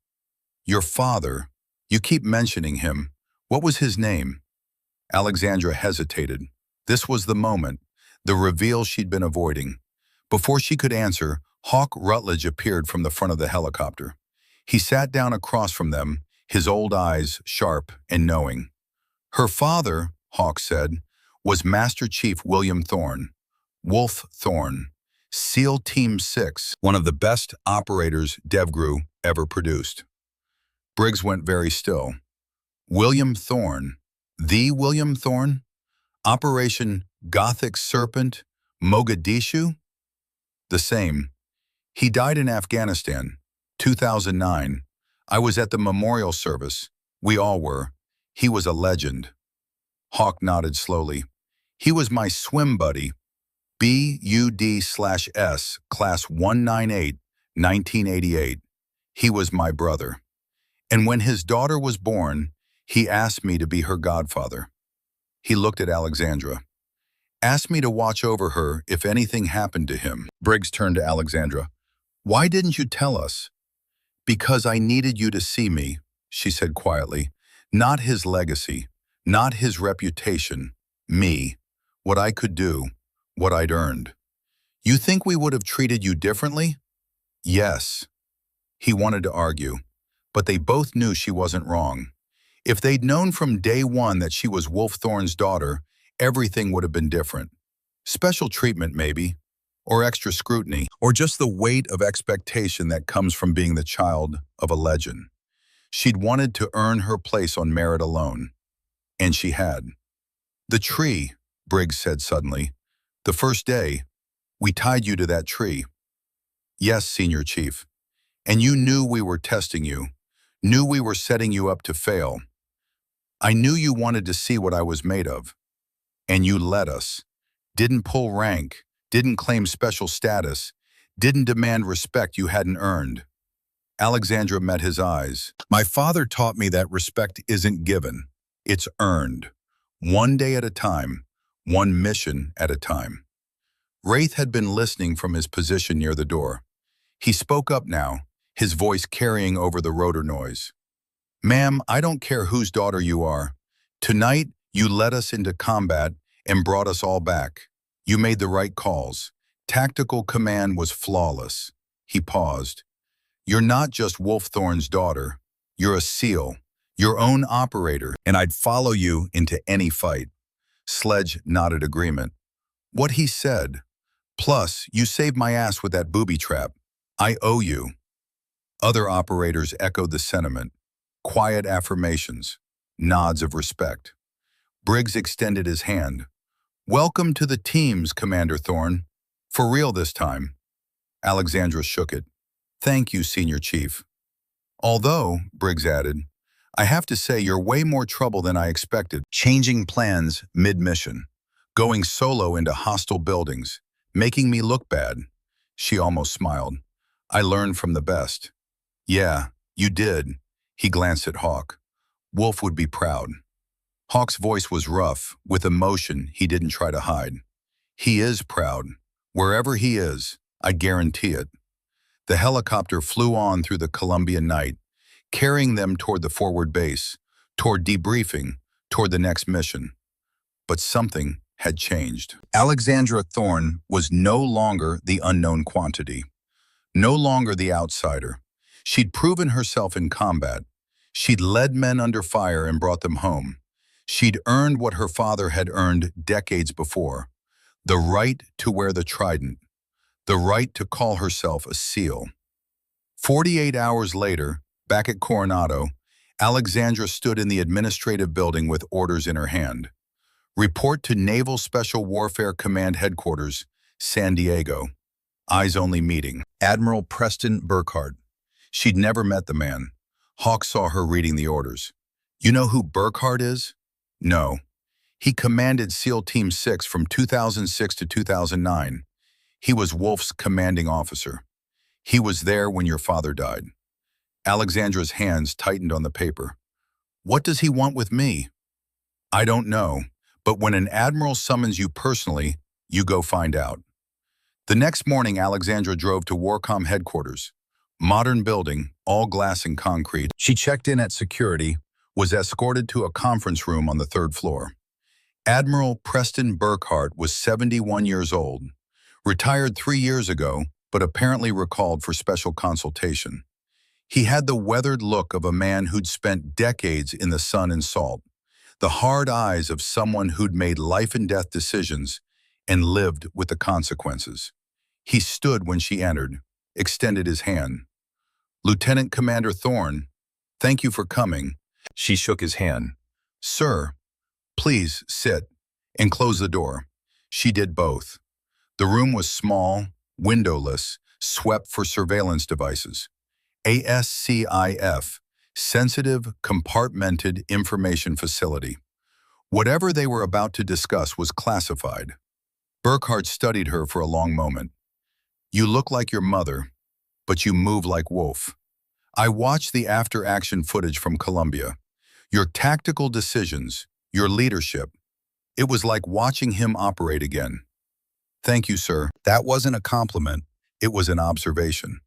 A: "Your father, you keep mentioning him. What was his name? Alexandra hesitated. This was the moment, the reveal she'd been avoiding. Before she could answer, Hawk Rutledge appeared from the front of the helicopter. He sat down across from them, his old eyes sharp and knowing. Her father, Hawk said, was Master Chief William Thorne, Wolf Thorne, SEAL Team 6, one of the best operators DevGru ever produced. Briggs went very still. William Thorne, the William Thorne? Operation Gothic Serpent, Mogadishu? The same. He died in Afghanistan, 2009. I was at the memorial service. We all were. He was a legend. Hawk nodded slowly. He was my swim buddy. BUD/S, Class 198, 1988. He was my brother. And when his daughter was born, he asked me to be her godfather. He looked at Alexandra. Asked me to watch over her if anything happened to him. Briggs turned to Alexandra. Why didn't you tell us? Because I needed you to see me, she said quietly. Not his legacy, not his reputation, me, what I could do, what I'd earned. You think we would have treated you differently? Yes. He wanted to argue, but they both knew she wasn't wrong. If they'd known from day one that she was Wolf Thorne's daughter, everything would have been different. Special treatment, maybe, or extra scrutiny, or just the weight of expectation that comes from being the child of a legend. She'd wanted to earn her place on merit alone, and she had. The tree, Briggs said suddenly. The first day, we tied you to that tree. Yes, Senior Chief. And you knew we were testing you, knew we were setting you up to fail. I knew you wanted to see what I was made of. And you let us. Didn't pull rank, didn't claim special status, didn't demand respect you hadn't earned. Alexandra met his eyes. My father taught me that respect isn't given, it's earned. One day at a time, one mission at a time. Wraith had been listening from his position near the door. He spoke up now, his voice carrying over the rotor noise. Ma'am, I don't care whose daughter you are. Tonight, you led us into combat and brought us all back. You made the right calls. Tactical command was flawless. He paused. You're not just Wolf Thorne's daughter. You're a SEAL, your own operator, and I'd follow you into any fight. Sledge nodded agreement. What he said. Plus, you saved my ass with that booby trap. I owe you. Other operators echoed the sentiment. Quiet affirmations, nods of respect. Briggs extended his hand. Welcome to the teams, Commander Thorne. For real this time. Alexandra shook it. Thank you, Senior Chief. Although, Briggs added, I have to say you're way more trouble than I expected. Changing plans mid-mission. Going solo into hostile buildings. Making me look bad. She almost smiled. I learned from the best. Yeah, you did. He glanced at Hawk. Wolf would be proud. Hawk's voice was rough, with emotion he didn't try to hide. He is proud. Wherever he is, I guarantee it. The helicopter flew on through the Colombian night, carrying them toward the forward base, toward debriefing, toward the next mission. But something had changed. Alexandra Thorne was no longer the unknown quantity, no longer the outsider. She'd proven herself in combat. She'd led men under fire and brought them home. She'd earned what her father had earned decades before, the right to wear the trident, the right to call herself a SEAL. 48 hours later, back at Coronado, Alexandra stood in the administrative building with orders in her hand. Report to Naval Special Warfare Command Headquarters, San Diego. Eyes-only meeting. Admiral Preston Burkhardt. She'd never met the man. Hawk saw her reading the orders. You know who Burkhardt is? No. He commanded SEAL Team 6 from 2006 to 2009. He was Wolf's commanding officer. He was there when your father died. Alexandra's hands tightened on the paper. What does he want with me? I don't know, but when an admiral summons you personally, you go find out. The next morning, Alexandra drove to Warcom headquarters. Modern building, all glass and concrete. She checked in at security, was escorted to a conference room on the third floor. Admiral Preston Burkhart was 71 years old, retired 3 years ago, but apparently recalled for special consultation. He had the weathered look of a man who'd spent decades in the sun and salt, the hard eyes of someone who'd made life-and-death decisions and lived with the consequences. He stood when she entered, extended his hand. "Lieutenant Commander Thorne, thank you for coming." She shook his hand. "Sir, please sit," and close the door. She did both. The room was small, windowless, swept for surveillance devices. ASCIF, Sensitive Compartmented Information Facility. Whatever they were about to discuss was classified. Burkhart studied her for a long moment. "You look like your mother, but you move like Wolf. I watched the after-action footage from Colombia. Your tactical decisions, your leadership. It was like watching him operate again." "Thank you, sir." That wasn't a compliment. It was an observation.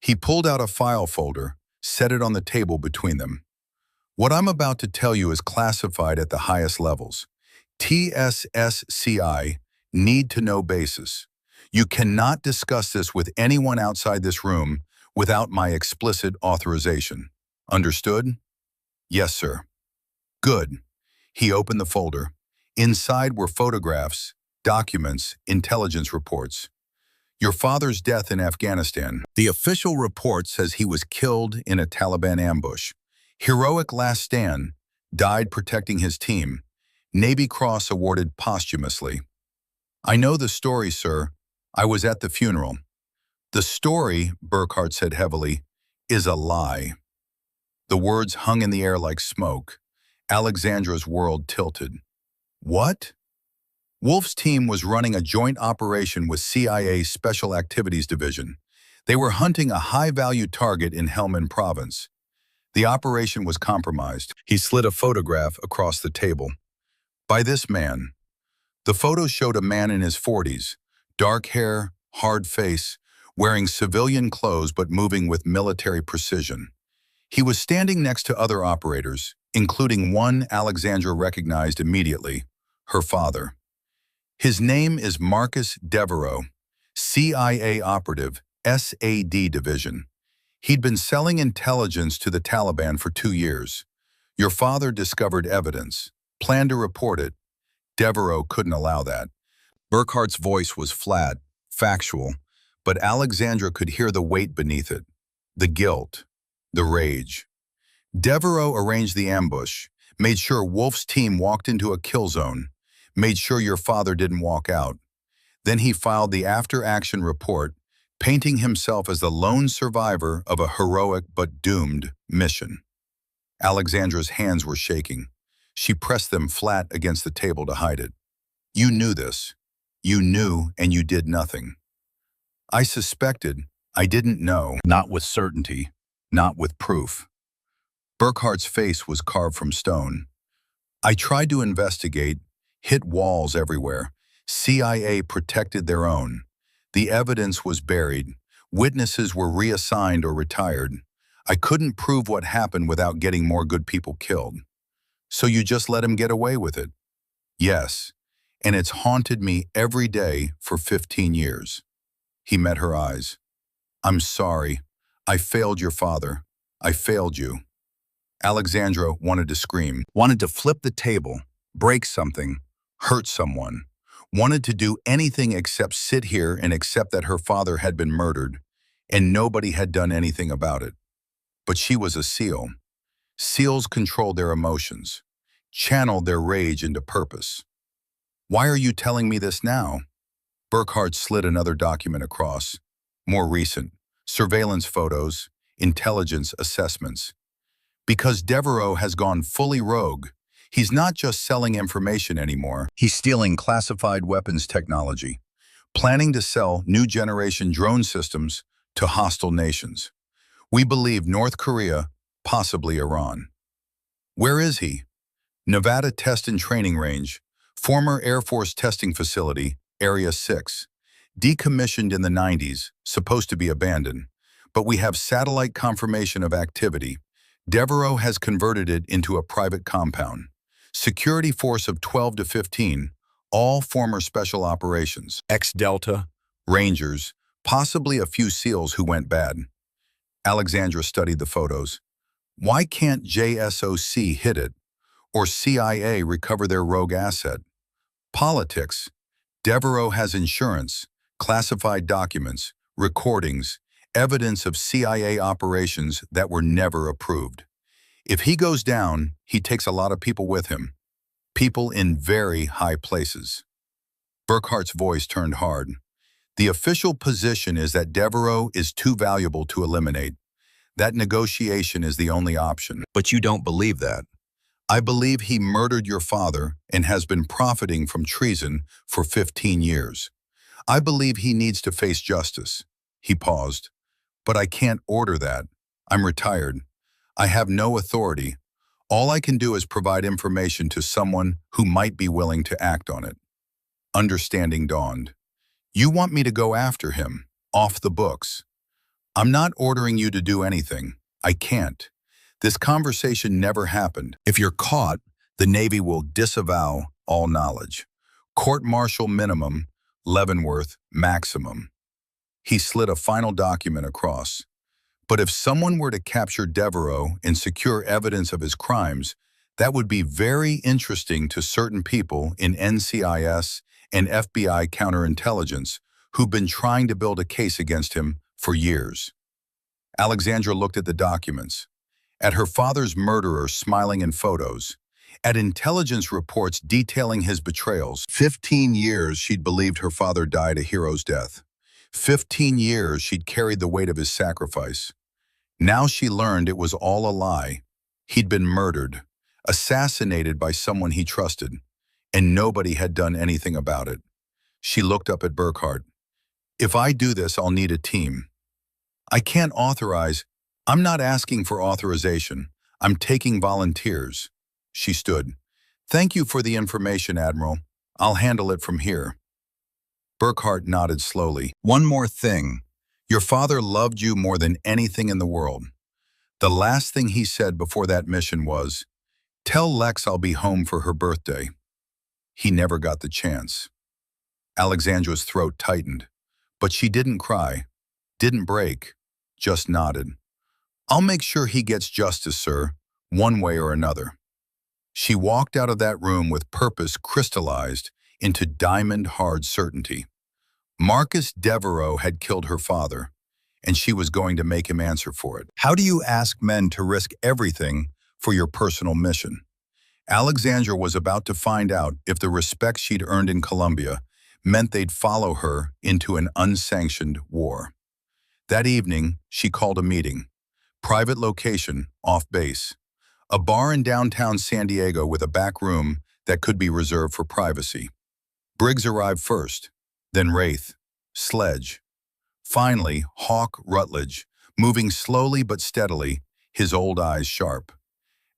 A: He pulled out a file folder, set it on the table between them. "What I'm about to tell you is classified at the highest levels. TSSCI, need-to-know basis. You cannot discuss this with anyone outside this room without my explicit authorization. Understood?" "Yes, sir." "Good." He opened the folder. Inside were photographs, documents, intelligence reports. "Your father's death in Afghanistan. The official report says he was killed in a Taliban ambush. Heroic last stand, died protecting his team. Navy Cross awarded posthumously." "I know the story, sir. I was at the funeral." "The story," Burkhart said heavily, "is a lie." The words hung in the air like smoke. Alexandra's world tilted. "What?" Wolf's team was running a joint operation with CIA Special Activities Division. They were hunting a high-value target in Helmand Province. The operation was compromised. He slid a photograph across the table. "By this man." The photo showed a man in his 40s, dark hair, hard face, wearing civilian clothes but moving with military precision. He was standing next to other operators, including one Alexandra recognized immediately, her father. His name is Marcus Devereaux, CIA operative, SAD Division. He'd been selling intelligence to the Taliban for 2 years. Your father discovered evidence, planned to report it. Devereaux couldn't allow that. Burkhart's voice was flat, factual, but Alexandra could hear the weight beneath it, the guilt, the rage. "Devereaux arranged the ambush, made sure Wolf's team walked into a kill zone, made sure your father didn't walk out. Then he filed the after-action report, painting himself as the lone survivor of a heroic but doomed mission." Alexandra's hands were shaking. She pressed them flat against the table to hide it. "You knew this. You knew and you did nothing." "I suspected. I didn't know." Not with certainty, not with proof. Burkhart's face was carved from stone. "I tried to investigate, hit walls everywhere. CIA protected their own. The evidence was buried. Witnesses were reassigned or retired. I couldn't prove what happened without getting more good people killed." "So you just let him get away with it?" "Yes, and it's haunted me every day for 15 years. He met her eyes. "I'm sorry. I failed your father. I failed you." Alexandra wanted to scream, wanted to flip the table, break something, hurt someone, wanted to do anything except sit here and accept that her father had been murdered, and nobody had done anything about it. But she was a SEAL. SEALs controlled their emotions, channeled their rage into purpose. "Why are you telling me this now?" Burkhart slid another document across. More recent, surveillance photos, intelligence assessments. "Because Devereaux has gone fully rogue. He's not just selling information anymore. He's stealing classified weapons technology, planning to sell new generation drone systems to hostile nations. We believe North Korea, possibly Iran." "Where is he?" "Nevada Test and Training Range, former Air Force testing facility, Area 6. Decommissioned in the 90s, supposed to be abandoned. But we have satellite confirmation of activity. Devereaux has converted it into a private compound. Security force of 12 to 15, all former special operations, ex-Delta, Rangers, possibly a few SEALs who went bad. Alexandra studied the photos. Why can't JSOC hit it, or CIA recover their rogue asset? Politics. Devereaux has insurance, classified documents, recordings, evidence of CIA operations that were never approved. If he goes down, he takes a lot of people with him. People in very high places. Burkhart's voice turned hard. The official position is that Devereaux is too valuable to eliminate. That negotiation is the only option. But you don't believe that. I believe he murdered your father and has been profiting from treason for 15 years. I believe he needs to face justice. He paused. But I can't order that. I'm retired. I have no authority. All I can do is provide information to someone who might be willing to act on it. Understanding dawned. You want me to go after him, off the books. I'm not ordering you to do anything. I can't. This conversation never happened. If you're caught, the Navy will disavow all knowledge. Court-martial minimum, Leavenworth maximum. He slid a final document across. But if someone were to capture Devereaux and secure evidence of his crimes, that would be very interesting to certain people in NCIS and FBI counterintelligence who've been trying to build a case against him for years. Alexandra looked at the documents, at her father's murderer smiling in photos, at intelligence reports detailing his betrayals. 15 years she'd believed her father died a hero's death. 15 years she'd carried the weight of his sacrifice. Now she learned it was all a lie. He'd been murdered, assassinated by someone he trusted, and nobody had done anything about it. She looked up at Burkhart. If I do this, I'll need a team. I can't authorize. I'm not asking for authorization. I'm taking volunteers. She stood. Thank you for the information, Admiral. I'll handle it from here. Burkhart nodded slowly. One more thing. Your father loved you more than anything in the world. The last thing he said before that mission was, "Tell Lex I'll be home for her birthday." He never got the chance. Alexandra's throat tightened, but she didn't cry, didn't break, just nodded. I'll make sure he gets justice, sir, one way or another. She walked out of that room with purpose crystallized into diamond-hard certainty. Marcus Devereaux had killed her father, and she was going to make him answer for it. How do you ask men to risk everything for your personal mission? Alexandra was about to find out if the respect she'd earned in Colombia meant they'd follow her into an unsanctioned war. That evening, she called a meeting. Private location, off base. A bar in downtown San Diego with a back room that could be reserved for privacy. Briggs arrived first, then Wraith, Sledge. Finally, Hawk Rutledge, moving slowly but steadily, his old eyes sharp.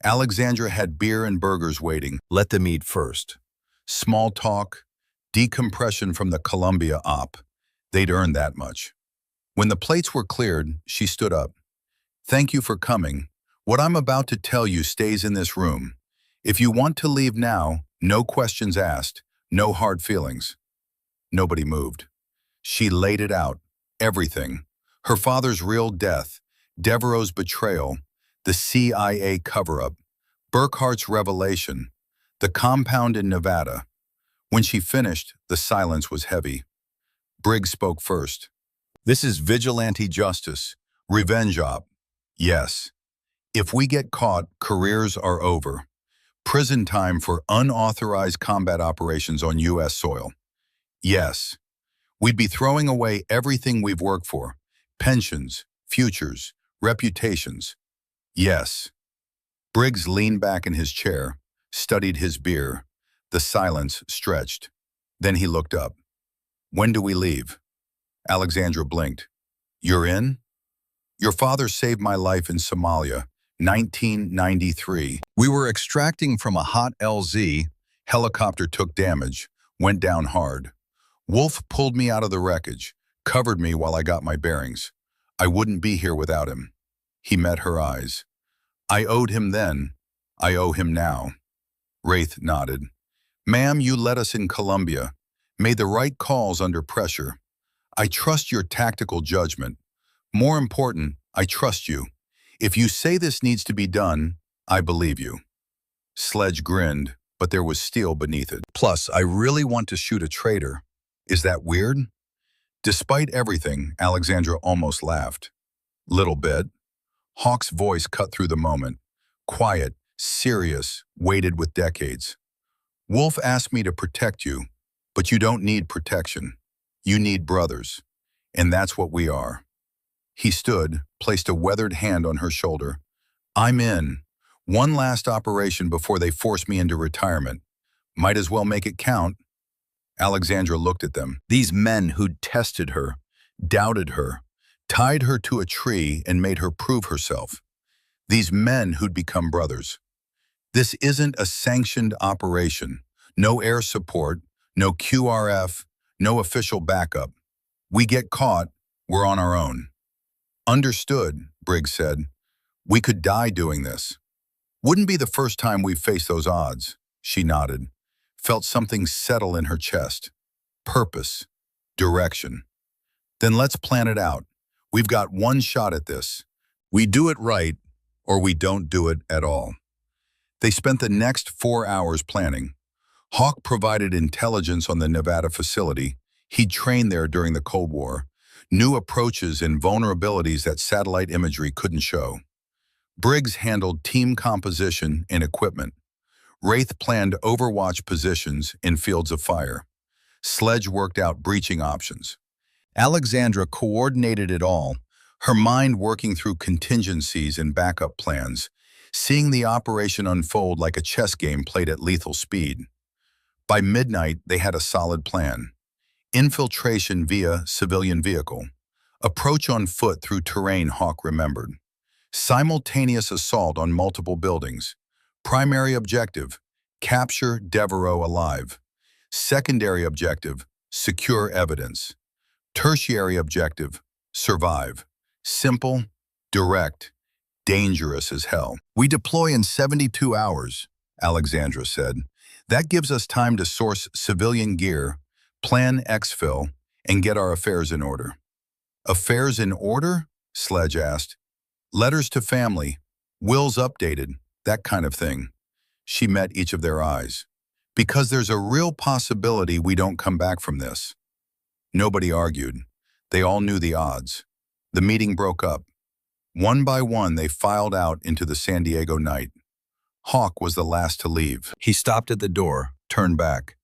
A: Alexandra had beer and burgers waiting. Let them eat first. Small talk, decompression from the Columbia op. They'd earned that much. When the plates were cleared, she stood up. Thank you for coming. What I'm about to tell you stays in this room. If you want to leave now, no questions asked, no hard feelings. Nobody moved. She laid it out, everything. Her father's real death, Devereaux's betrayal, the CIA cover-up, Burkhart's revelation, the compound in Nevada. When she finished, the silence was heavy. Briggs spoke first. This is vigilante justice, revenge op. Yes. If we get caught, careers are over. Prison time for unauthorized combat operations on U.S. soil. Yes. We'd be throwing away everything we've worked for. Pensions, futures, reputations. Yes. Briggs leaned back in his chair, studied his beer. The silence stretched. Then he looked up. When do we leave? Alexandra blinked. You're in? Your father saved my life in Somalia, 1993. We were extracting from a hot LZ. Helicopter took damage, went down hard. Wolf pulled me out of the wreckage, covered me while I got my bearings. I wouldn't be here without him. He met her eyes. I owed him then. I owe him now. Wraith nodded. Ma'am, you led us in Colombia. Made the right calls under pressure. I trust your tactical judgment. More important, I trust you. If you say this needs to be done, I believe you. Sledge grinned, but there was steel beneath it. Plus, I really want to shoot a traitor. Is that weird? Despite everything, Alexandra almost laughed. Little bit. Hawk's voice cut through the moment. Quiet, serious, weighted with decades. Wolf asked me to protect you, but you don't need protection. You need brothers. And that's what we are. He stood, placed a weathered hand on her shoulder. I'm in. One last operation before they force me into retirement. Might as well make it count. Alexandra looked at them. These men who'd tested her, doubted her, tied her to a tree and made her prove herself. These men who'd become brothers. This isn't a sanctioned operation. No air support, no QRF, no official backup. We get caught, we're on our own. Understood, Briggs said. We could die doing this. Wouldn't be the first time we've faced those odds. She nodded, felt something settle in her chest. Purpose, direction. Then let's plan it out. We've got one shot at this. We do it right, or we don't do it at all. They spent the next 4 hours planning. Hawk provided intelligence on the Nevada facility. He'd trained there during the Cold War. New approaches and vulnerabilities that satellite imagery couldn't show. Briggs handled team composition and equipment. Wraith planned overwatch positions in fields of fire. Sledge worked out breaching options. Alexandra coordinated it all, her mind working through contingencies and backup plans, seeing the operation unfold like a chess game played at lethal speed. By midnight, they had a solid plan. Infiltration via civilian vehicle. Approach on foot through terrain Hawk remembered. Simultaneous assault on multiple buildings. Primary objective, capture Devereaux alive. Secondary objective, secure evidence. Tertiary objective, survive. Simple, direct, dangerous as hell. We deploy in 72 hours, Alexandra said. That gives us time to source civilian gear, plan exfil, and get our affairs in order. Affairs in order? Sledge asked. Letters to family, wills updated, that kind of thing. She met each of their eyes. Because there's a real possibility we don't come back from this. Nobody argued. They all knew the odds. The meeting broke up. One by one, they filed out into the San Diego night. Hawk was the last to leave. He stopped at the door, turned back.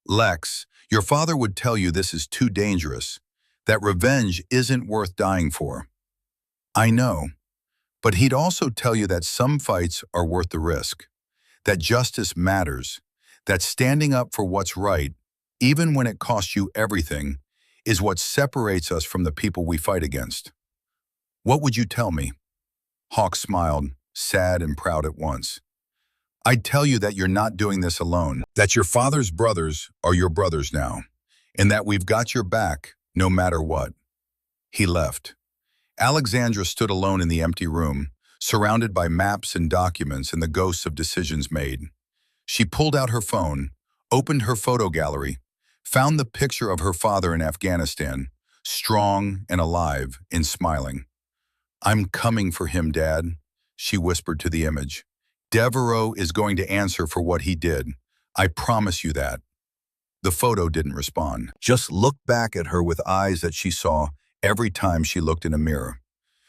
A: Lex, your father would tell you this is too dangerous, that revenge isn't worth dying for. I know, but he'd also tell you that some fights are worth the risk, that justice matters, that standing up for what's right, even when it costs you everything, is what separates us from the people we fight against. What would you tell me? Hawk smiled, sad and proud at once. I'd tell you that you're not doing this alone, that your father's brothers are your brothers now, and that we've got your back no matter what. He left. Alexandra stood alone in the empty room, surrounded by maps and documents and the ghosts of decisions made. She pulled out her phone, opened her photo gallery, found the picture of her father in Afghanistan, strong and alive and smiling. I'm coming for him, Dad, she whispered to the image. Devereaux is going to answer for what he did. I promise you that. The photo didn't respond, just looked back at her with eyes that she saw every time she looked in a mirror.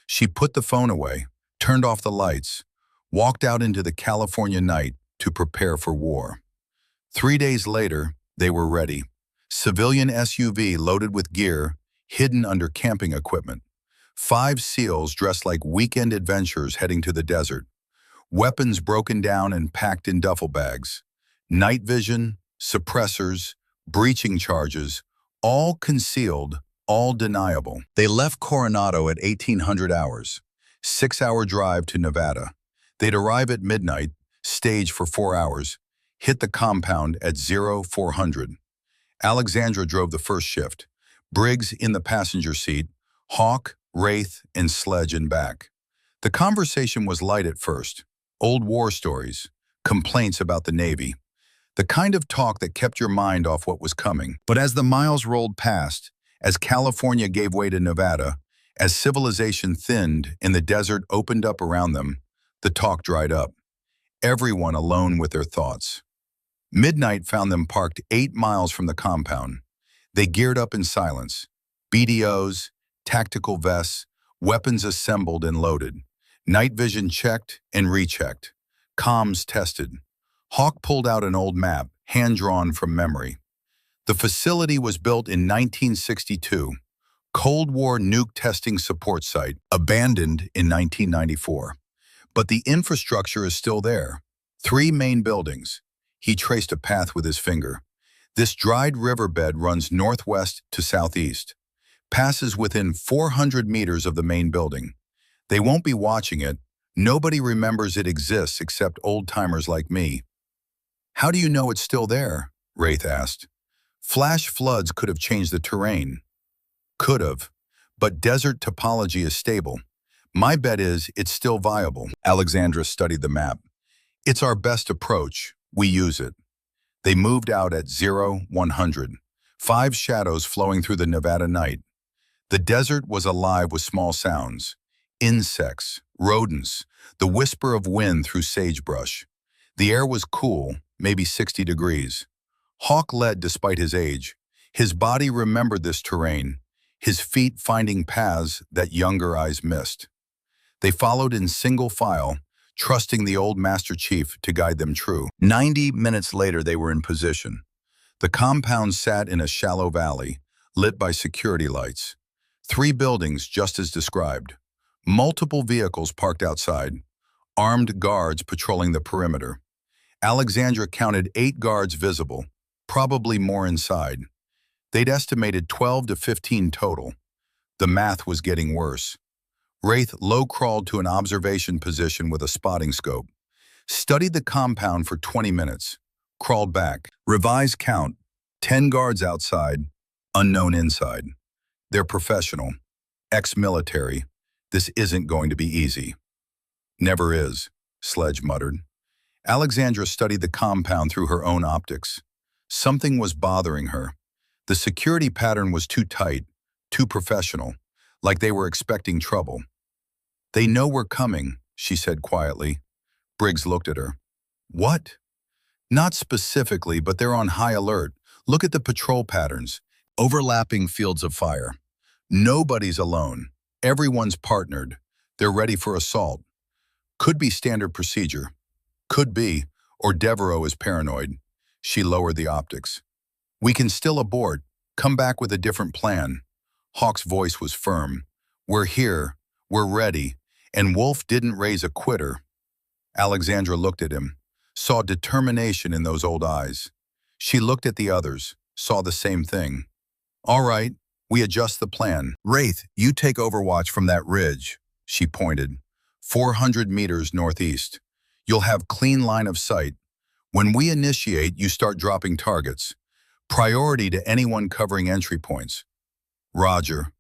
A: She put the phone away, turned off the lights, walked out into the California night to prepare for war. 3 days later, they were ready. Civilian SUV loaded with gear, hidden under camping equipment. 5 SEALs dressed like weekend adventurers heading to the desert. Weapons broken down and packed in duffel bags. Night vision, suppressors, breaching charges, all concealed, all deniable. They left Coronado at 1800 hours, 6-hour drive to Nevada. They'd arrive at midnight, stage for 4 hours, hit the compound at 0400. Alexandra drove the first shift, Briggs in the passenger seat, Hawk, Wraith, and Sledge in back. The conversation was light at first. Old war stories, complaints about the Navy, the kind of talk that kept your mind off what was coming. But as the miles rolled past, as California gave way to Nevada, as civilization thinned and the desert opened up around them, the talk dried up. Everyone alone with their thoughts. Midnight found them parked 8 miles from the compound. They geared up in silence. BDOs, tactical vests, weapons assembled and loaded. Night vision checked and rechecked. Comms tested. Hawk pulled out an old map, hand-drawn from memory. The facility was built in 1962. Cold War nuke testing support site, abandoned in 1994. But the infrastructure is still there. 3 main buildings. He traced a path with his finger. This dried riverbed runs northwest to southeast, passes within 400 meters of the main building. They won't be watching it. Nobody remembers it exists except old-timers like me. How do you know it's still there? Wraith asked. Flash floods could have changed the terrain. Could have, but desert topology is stable. My bet is it's still viable. Alexandra studied the map. It's our best approach. We use it. They moved out at 0-100, 5 shadows flowing through the Nevada night. The desert was alive with small sounds. Insects, rodents, the whisper of wind through sagebrush. The air was cool, maybe 60 degrees. Hawk led despite his age. His body remembered this terrain, his feet finding paths that younger eyes missed. They followed in single file, trusting the old Master Chief to guide them true. 90 minutes later, they were in position. The compound sat in a shallow valley, lit by security lights. 3 buildings just as described. Multiple vehicles parked outside. Armed guards patrolling the perimeter. Alexandra counted 8 guards visible, probably more inside. They'd estimated 12 to 15 total. The math was getting worse. Wraith low-crawled to an observation position with a spotting scope. Studied the compound for 20 minutes. Crawled back. Revised count. 10 guards outside. Unknown inside. They're professional. Ex-military. This isn't going to be easy. Never is, Sledge muttered. Alexandra studied the compound through her own optics. Something was bothering her. The security pattern was too tight, too professional, like they were expecting trouble. They know we're coming, she said quietly. Briggs looked at her. What? Not specifically, but they're on high alert. Look at the patrol patterns. Overlapping fields of fire. Nobody's alone. Everyone's partnered. They're ready for assault. Could be standard procedure. Could be, or Devereaux is paranoid. She lowered the optics. We can still abort. Come back with a different plan. Hawk's voice was firm. We're here. We're ready. And Wolf didn't raise a quitter. Alexandra looked at him, saw determination in those old eyes. She looked at the others, saw the same thing. All right, we adjust the plan. Wraith, you take overwatch from that ridge, she pointed. 400 meters northeast. You'll have clean line of sight. When we initiate, you start dropping targets. Priority to anyone covering entry points. Roger.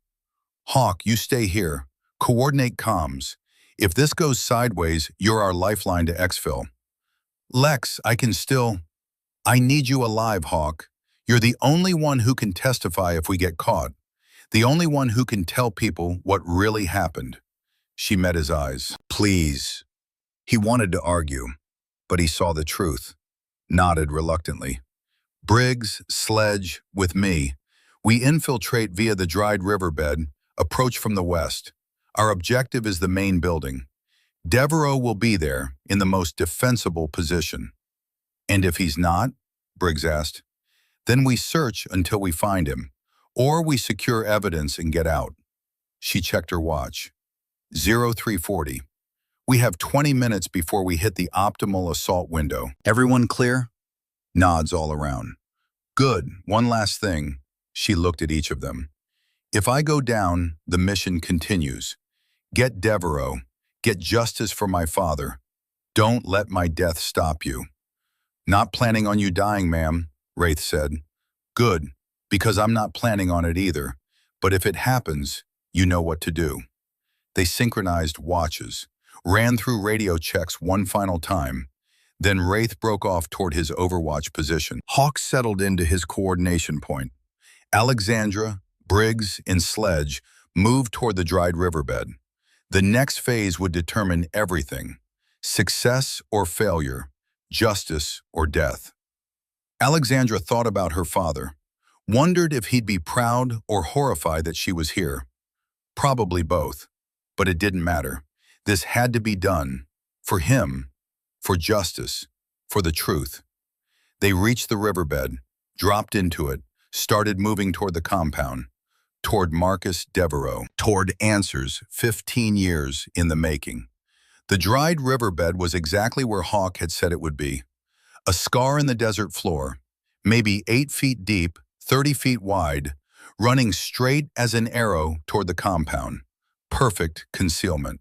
A: Hawk, you stay here. Coordinate comms. If this goes sideways, you're our lifeline to exfil. Lex, I need you alive, Hawk. You're the only one who can testify if we get caught. The only one who can tell people what really happened. She met his eyes. Please. He wanted to argue, but he saw the truth. Nodded reluctantly. Briggs, Sledge, with me. We infiltrate via the dried riverbed, approach from the west. Our objective is the main building. Devereaux will be there, in the most defensible position. And if he's not, Briggs asked, then we search until we find him, or we secure evidence and get out. She checked her watch. 0340. We have 20 minutes before we hit the optimal assault window. Everyone clear? Nods all around. Good. One last thing. She looked at each of them. If I go down, the mission continues. Get Devereaux. Get justice for my father. Don't let my death stop you. Not planning on you dying, ma'am, Wraith said. Good, because I'm not planning on it either. But if it happens, you know what to do. They synchronized watches. ran through radio checks one final time. Then Wraith broke off toward his overwatch position. Hawk settled into his coordination point. Alexandra, Briggs, and Sledge moved toward the dried riverbed. The next phase would determine everything: success or failure, justice or death. Alexandra thought about her father, wondered if he'd be proud or horrified that she was here. Probably both, but it didn't matter. This had to be done. For him, for justice, for the truth. They reached the riverbed, dropped into it, started moving toward the compound, toward Marcus Devereaux, toward answers 15 years in the making. The dried riverbed was exactly where Hawk had said it would be. A scar in the desert floor, maybe 8 feet deep, 30 feet wide, running straight as an arrow toward the compound. Perfect concealment.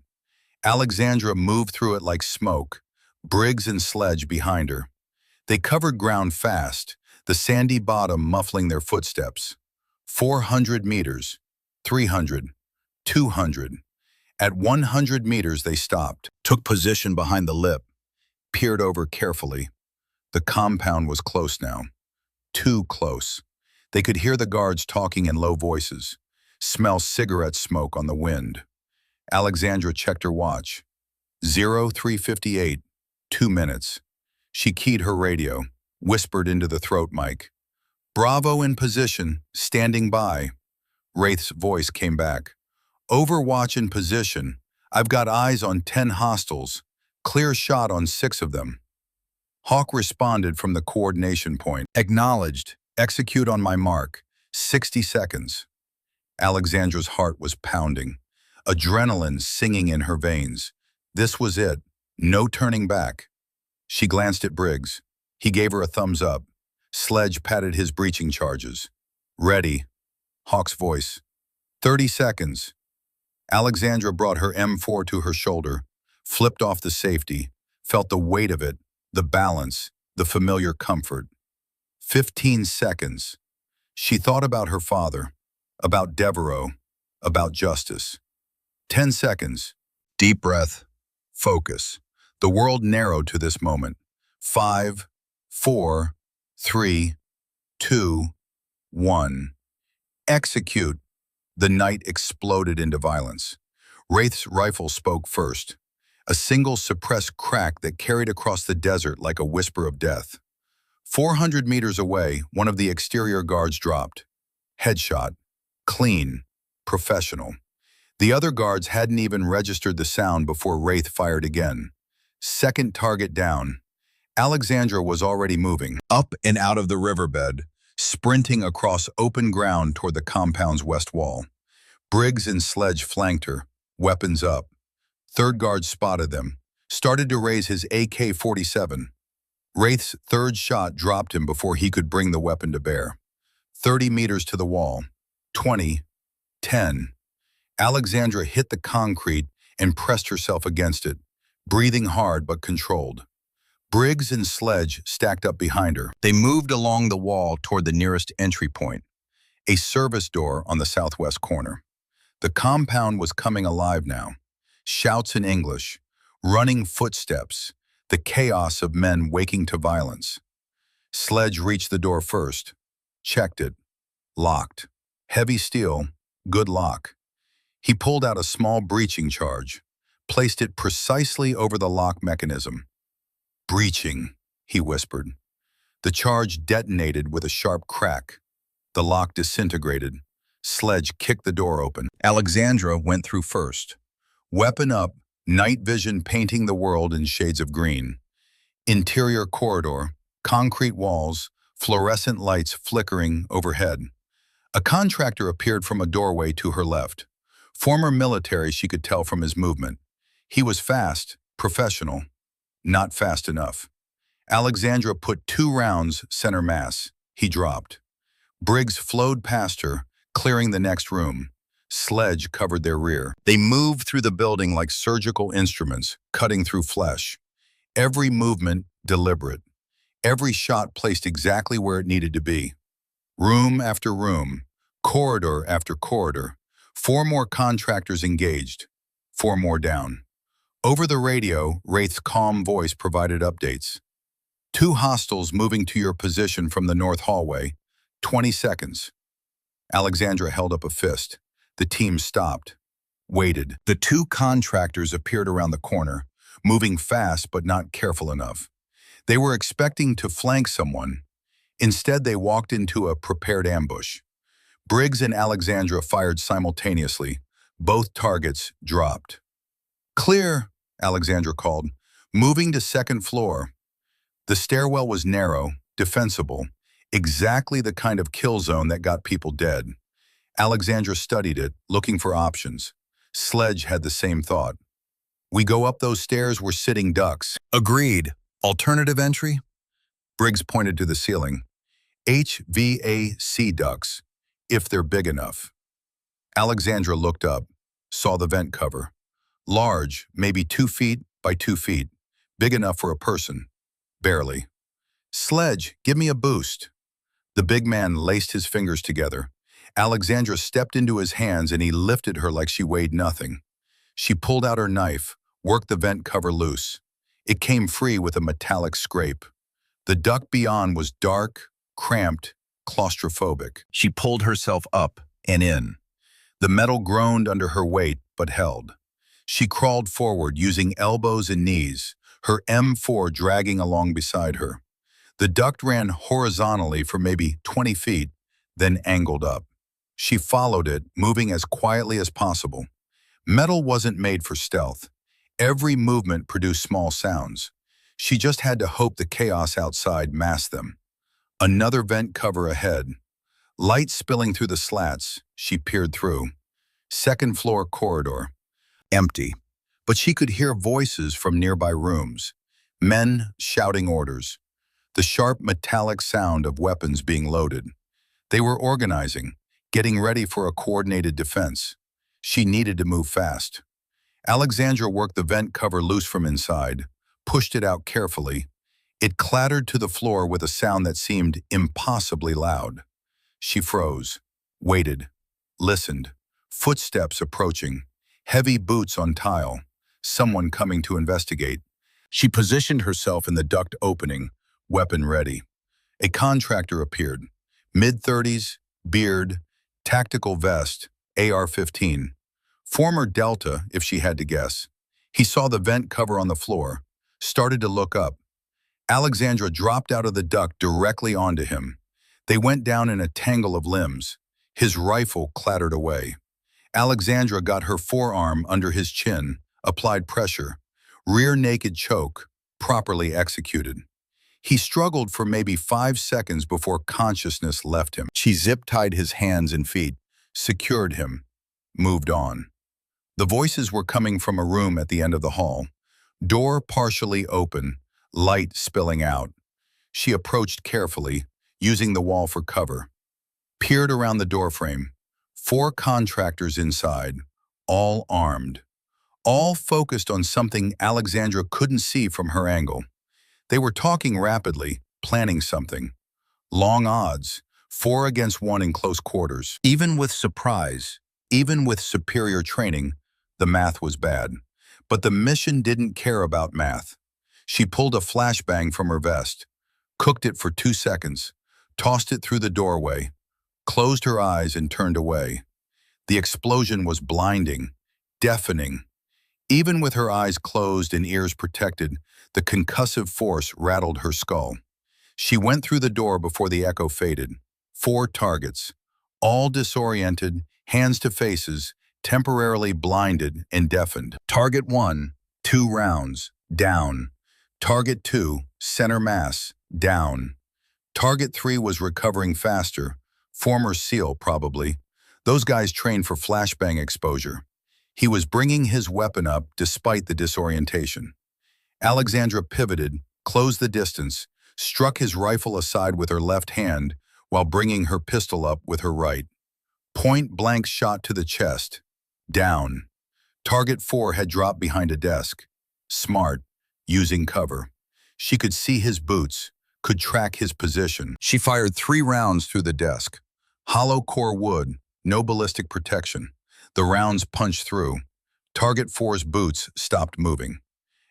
A: Alexandra moved through it like smoke, Briggs and Sledge behind her. They covered ground fast, the sandy bottom muffling their footsteps. 400 meters, 300, 200. At 100 meters they stopped, took position behind the lip, peered over carefully. The compound was close now. Too close. They could hear the guards talking in low voices, smell cigarette smoke on the wind. Alexandra checked her watch. 0358, 2 minutes. She keyed her radio, whispered into the throat mic. Bravo in position, standing by. Wraith's voice came back. Overwatch in position. I've got eyes on 10 hostiles. Clear shot on 6 of them. Hawk responded from the coordination point. Acknowledged. Execute on my mark. 60 seconds. Alexandra's heart was pounding. Adrenaline singing in her veins. This was it. No turning back. She glanced at Briggs. He gave her a thumbs up. Sledge patted his breaching charges. Ready. Hawk's voice. 30 seconds. Alexandra brought her M4 to her shoulder, flipped off the safety, felt the weight of it, the balance, the familiar comfort. 15 seconds. She thought about her father, about Devereaux, about justice. 10 seconds. Deep breath. Focus. The world narrowed to this moment. 5, 4, 3, 2, 1. Execute. The night exploded into violence. Wraith's rifle spoke first. A single suppressed crack that carried across the desert like a whisper of death. 400 meters away, one of the exterior guards dropped. Headshot. Clean. Professional. The other guards hadn't even registered the sound before Wraith fired again. Second target down. Alexandra was already moving, up and out of the riverbed, sprinting across open ground toward the compound's west wall. Briggs and Sledge flanked her, weapons up. Third guard spotted them, started to raise his AK-47. Wraith's third shot dropped him before he could bring the weapon to bear. 30 meters to the wall. 20. 10. Alexandra hit the concrete and pressed herself against it, breathing hard but controlled. Briggs and Sledge stacked up behind her. They moved along the wall toward the nearest entry point, a service door on the southwest corner. The compound was coming alive now. Shouts in English, running footsteps, the chaos of men waking to violence. Sledge reached the door first, checked it, locked. Heavy steel, good lock. He pulled out a small breaching charge, placed it precisely over the lock mechanism. Breaching, he whispered. The charge detonated with a sharp crack. The lock disintegrated. Sledge kicked the door open. Alexandra went through first. Weapon up, night vision painting the world in shades of green. Interior corridor, concrete walls, fluorescent lights flickering overhead. A contractor appeared from a doorway to her left. Former military, she could tell from his movement. He was fast, professional. Not fast enough. Alexandra put 2 rounds center mass. He dropped. Briggs flowed past her, clearing the next room. Sledge covered their rear. They moved through the building like surgical instruments, cutting through flesh. Every movement deliberate. Every shot placed exactly where it needed to be. Room after room, corridor after corridor. 4 more contractors engaged. 4 more down. Over the radio, Wraith's calm voice provided updates. 2 hostiles moving to your position from the north hallway. 20 seconds. Alexandra held up a fist. The team stopped, waited. The 2 contractors appeared around the corner, moving fast but not careful enough. They were expecting to flank someone. Instead, they walked into a prepared ambush. Briggs and Alexandra fired simultaneously. Both targets dropped. "Clear," Alexandra called, moving to second floor. The stairwell was narrow, defensible, exactly the kind of kill zone that got people dead. Alexandra studied it, looking for options. Sledge had the same thought. "We go up those stairs, we're sitting ducks." "Agreed. Alternative entry?" Briggs pointed to the ceiling. "HVAC ducts, if they're big enough." Alexandra looked up, saw the vent cover. Large, maybe 2 feet by 2 feet, big enough for a person. Barely. "Sledge, give me a boost." The big man laced his fingers together. Alexandra stepped into his hands and he lifted her like she weighed nothing. She pulled out her knife, worked the vent cover loose. It came free with a metallic scrape. The duct beyond was dark, cramped, claustrophobic. She pulled herself up and in. The metal groaned under her weight, but held. She crawled forward using elbows and knees, her M4 dragging along beside her. The duct ran horizontally for maybe 20 feet, then angled up. She followed it, moving as quietly as possible. Metal wasn't made for stealth. Every movement produced small sounds. She just had to hope the chaos outside masked them. Another vent cover ahead. Light spilling through the slats, she peered through. Second floor corridor. Empty. But she could hear voices from nearby rooms. Men shouting orders. The sharp metallic sound of weapons being loaded. They were organizing, getting ready for a coordinated defense. She needed to move fast. Alexandra worked the vent cover loose from inside, pushed it out carefully. It clattered to the floor with a sound that seemed impossibly loud. She froze, waited, listened. Footsteps approaching, heavy boots on tile, someone coming to investigate. She positioned herself in the duct opening, weapon ready. A contractor appeared, mid-30s, beard, tactical vest, AR-15. Former Delta, if she had to guess. He saw the vent cover on the floor, started to look up. Alexandra dropped out of the duct directly onto him. They went down in a tangle of limbs. His rifle clattered away. Alexandra got her forearm under his chin, applied pressure. Rear naked choke, properly executed. He struggled for maybe 5 seconds before consciousness left him. She zip-tied his hands and feet, secured him, moved on. The voices were coming from a room at the end of the hall. Door partially open, light spilling out. She approached carefully, using the wall for cover. Peered around the doorframe. 4 contractors inside, all armed. All focused on something Alexandra couldn't see from her angle. They were talking rapidly, planning something. Long odds, 4 against 1 in close quarters. Even with surprise, even with superior training, the math was bad. But the mission didn't care about math. She pulled a flashbang from her vest, cooked it for 2 seconds, tossed it through the doorway, closed her eyes and turned away. The explosion was blinding, deafening. Even with her eyes closed and ears protected, the concussive force rattled her skull. She went through the door before the echo faded. 4 targets, all disoriented, hands to faces, temporarily blinded and deafened. Target 1, 2 rounds, down. Target 2, center mass, down. Target 3 was recovering faster. Former SEAL, probably. Those guys trained for flashbang exposure. He was bringing his weapon up despite the disorientation. Alexandra pivoted, closed the distance, struck his rifle aside with her left hand while bringing her pistol up with her right. Point-blank shot to the chest. Down. Target 4 had dropped behind a desk. Smart, using cover. She could see his boots, could track his position. She fired 3 rounds through the desk. Hollow core wood, no ballistic protection. The rounds punched through. Target 4's boots stopped moving.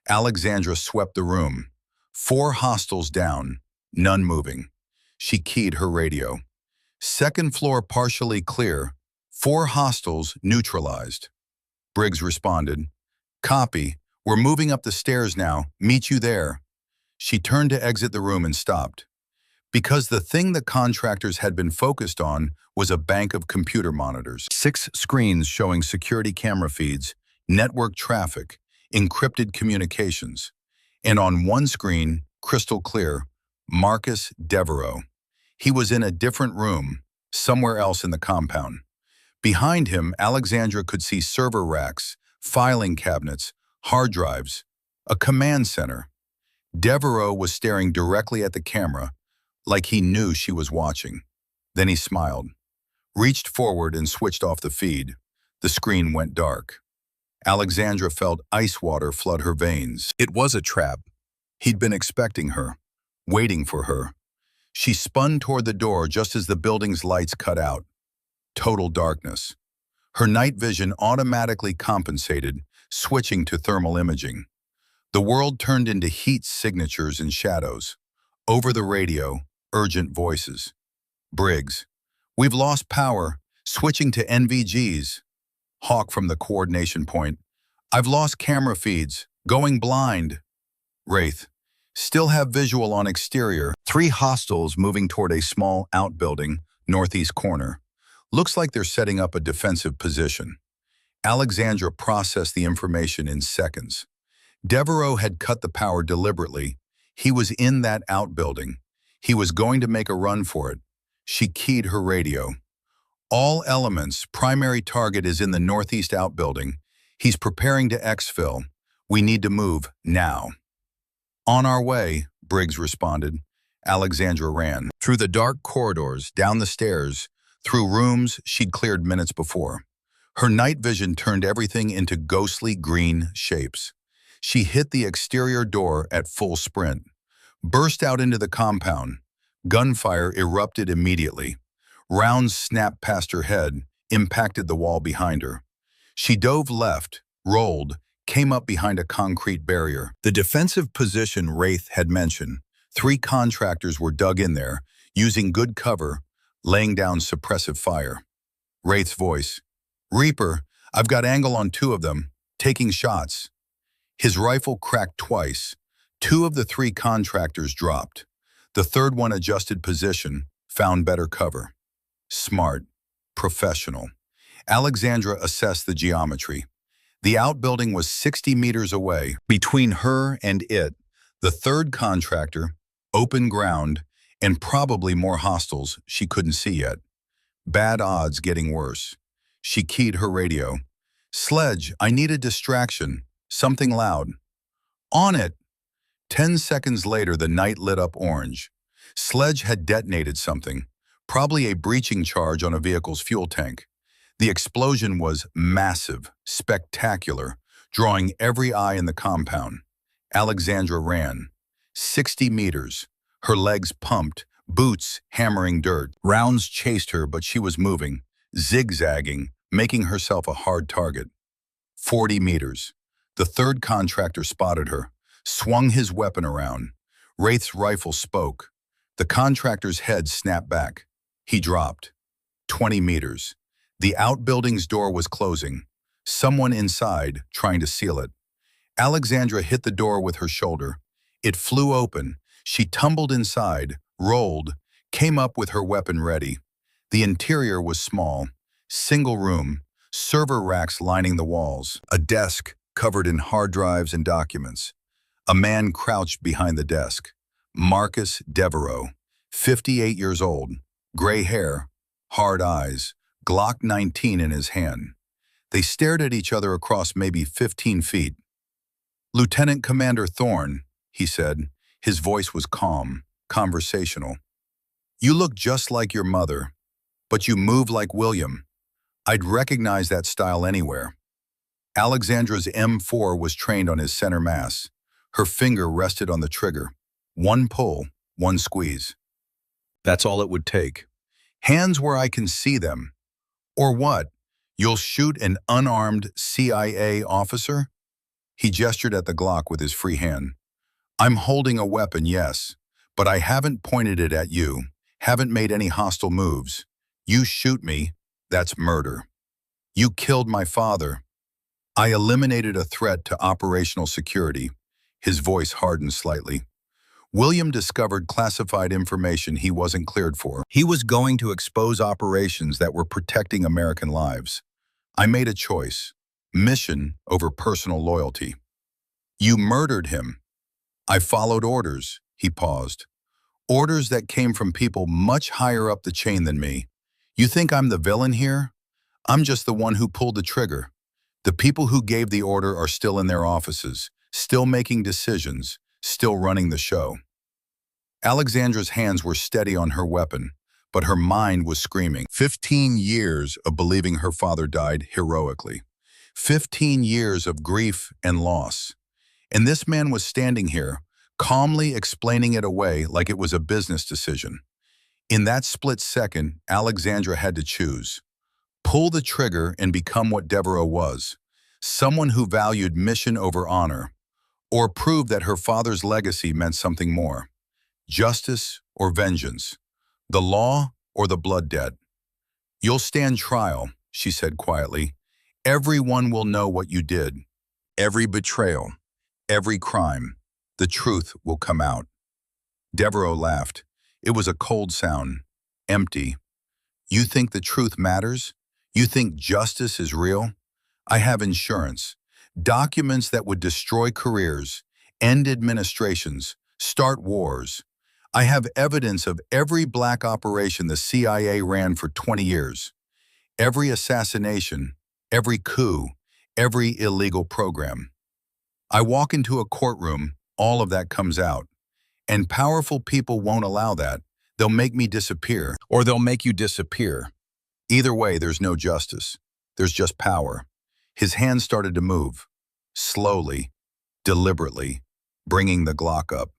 A: Alexandra swept the room. 4 hostiles down, none moving. She keyed her radio. Second floor partially clear. 4 hostiles neutralized. Briggs responded. Copy. We're moving up the stairs now. Meet you there. She turned to exit the room and stopped. Because the thing the contractors had been focused on was a bank of computer monitors. 6 screens showing security camera feeds, network traffic, encrypted communications. And on one screen, crystal clear, Marcus Devereaux. He was in a different room, somewhere else in the compound. Behind him, Alexandra could see server racks, filing cabinets, hard drives, a command center. Devereaux was staring directly at the camera, like he knew she was watching. Then he smiled, reached forward and switched off the feed. The screen went dark. Alexandra felt ice water flood her veins. It was a trap. He'd been expecting her, waiting for her. She spun toward the door just as the building's lights cut out. Total darkness. Her night vision automatically compensated, switching to thermal imaging. The world turned into heat signatures and shadows. Over the radio, urgent voices. Briggs. We've lost power. Switching to NVGs. Hawk from the coordination point. I've lost camera feeds. Going blind. Wraith. Still have visual on exterior. 3 hostiles moving toward a small outbuilding, northeast corner. Looks like they're setting up a defensive position. Alexandra processed the information in seconds. Devereaux had cut the power deliberately. He was in that outbuilding. He was going to make a run for it. She keyed her radio. All elements, primary target is in the northeast outbuilding. He's preparing to exfil. We need to move now. On our way, Briggs responded. Alexandra ran. Through the dark corridors, down the stairs, through rooms she'd cleared minutes before. Her night vision turned everything into ghostly green shapes. She hit the exterior door at full sprint, burst out into the compound. Gunfire erupted immediately. Rounds snapped past her head, impacted the wall behind her. She dove left, rolled, came up behind a concrete barrier. The defensive position Wraith had mentioned. 3 contractors were dug in there, using good cover, laying down suppressive fire. Wraith's voice. Reaper, I've got angle on 2 of them, taking shots. His rifle cracked twice. 2 of the 3 contractors dropped. The 3rd one adjusted position, found better cover. Smart, professional. Alexandra assessed the geometry. The outbuilding was 60 meters away. Between her and it, the 3rd contractor, open ground, and probably more hostiles she couldn't see yet. Bad odds getting worse. She keyed her radio. Sledge, I need a distraction. Something loud. On it. 10 seconds later, the night lit up orange. Sledge had detonated something, probably a breaching charge on a vehicle's fuel tank. The explosion was massive, spectacular, drawing every eye in the compound. Alexandra ran. 60 meters. Her legs pumped, boots hammering dirt. Rounds chased her, but she was moving, zigzagging, making herself a hard target. 40 meters. The 3rd contractor spotted her, swung his weapon around. Wraith's rifle spoke. The contractor's head snapped back. He dropped. 20 meters. The outbuilding's door was closing. Someone inside, trying to seal it. Alexandra hit the door with her shoulder. It flew open. She tumbled inside, rolled, came up with her weapon ready. The interior was small, single room, server racks lining the walls, a desk covered in hard drives and documents. A man crouched behind the desk. Marcus Devereaux, 58 years old, gray hair, hard eyes, Glock 19 in his hand. They stared at each other across maybe 15 feet. Lieutenant Commander Thorne, he said. His voice was calm, conversational. You look just like your mother, but you move like William. I'd recognize that style anywhere. Alexandra's M4 was trained on his center mass. Her finger rested on the trigger. One pull, one squeeze. That's all it would take. Hands where I can see them. Or what? You'll shoot an unarmed CIA officer? He gestured at the Glock with his free hand. I'm holding a weapon, yes, but I haven't pointed it at you, haven't made any hostile moves. You shoot me, that's murder. You killed my father. I eliminated a threat to operational security. His voice hardened slightly. William discovered classified information he wasn't cleared for. He was going to expose operations that were protecting American lives. I made a choice. Mission over personal loyalty. You murdered him. I followed orders, he paused. Orders that came from people much higher up the chain than me. You think I'm the villain here? I'm just the one who pulled the trigger. The people who gave the order are still in their offices, still making decisions, still running the show. Alexandra's hands were steady on her weapon, but her mind was screaming. 15 years of believing her father died heroically. 15 years of grief and loss. And this man was standing here, calmly explaining it away like it was a business decision. In that split second, Alexandra had to choose. Pull the trigger and become what Devereaux was, someone who valued mission over honor, or prove that her father's legacy meant something more. Justice or vengeance, the law or the blood debt. You'll stand trial, she said quietly. Everyone will know what you did. Every betrayal, every crime, the truth will come out. Devereaux laughed. It was a cold sound, empty. You think the truth matters? You think justice is real? I have insurance. Documents that would destroy careers, end administrations, start wars. I have evidence of every black operation the CIA ran for 20 years. Every assassination, every coup, every illegal program. I walk into a courtroom, all of that comes out. And powerful people won't allow that. They'll make me disappear, or they'll make you disappear. Either way, there's no justice. There's just power. His hands started to move, slowly, deliberately, bringing the Glock up.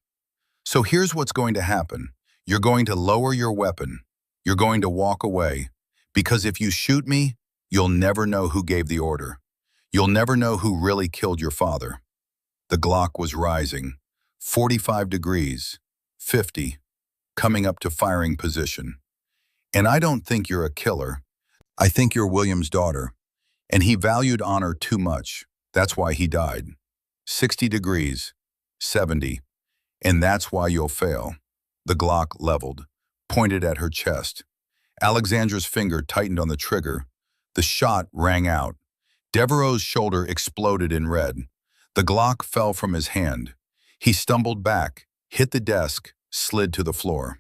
A: So here's what's going to happen. You're going to lower your weapon. You're going to walk away. Because if you shoot me, you'll never know who gave the order. You'll never know who really killed your father. The Glock was rising. 45 degrees, 50, coming up to firing position. And I don't think you're a killer. I think you're William's daughter. And he valued honor too much. That's why he died. 60 degrees, 70. And that's why you'll fail. The Glock leveled, pointed at her chest. Alexandra's finger tightened on the trigger. The shot rang out. Devereaux's shoulder exploded in red. The Glock fell from his hand. He stumbled back, hit the desk, slid to the floor.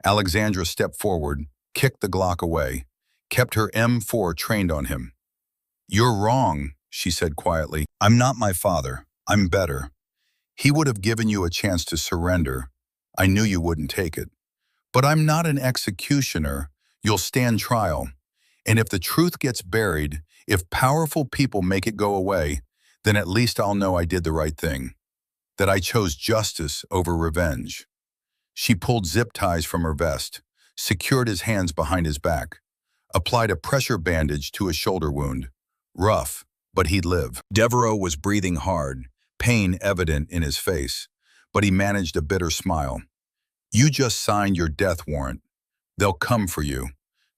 A: Alexandra stepped forward, kicked the Glock away, kept her M4 trained on him. You're wrong, she said quietly. I'm not my father. I'm better. He would have given you a chance to surrender. I knew you wouldn't take it. But I'm not an executioner. You'll stand trial. And if the truth gets buried, if powerful people make it go away, then at least I'll know I did the right thing. That I chose justice over revenge. She pulled zip ties from her vest, secured his hands behind his back, applied a pressure bandage to his shoulder wound. Rough, but he'd live. Devereaux was breathing hard, pain evident in his face, but he managed a bitter smile. You just signed your death warrant. They'll come for you.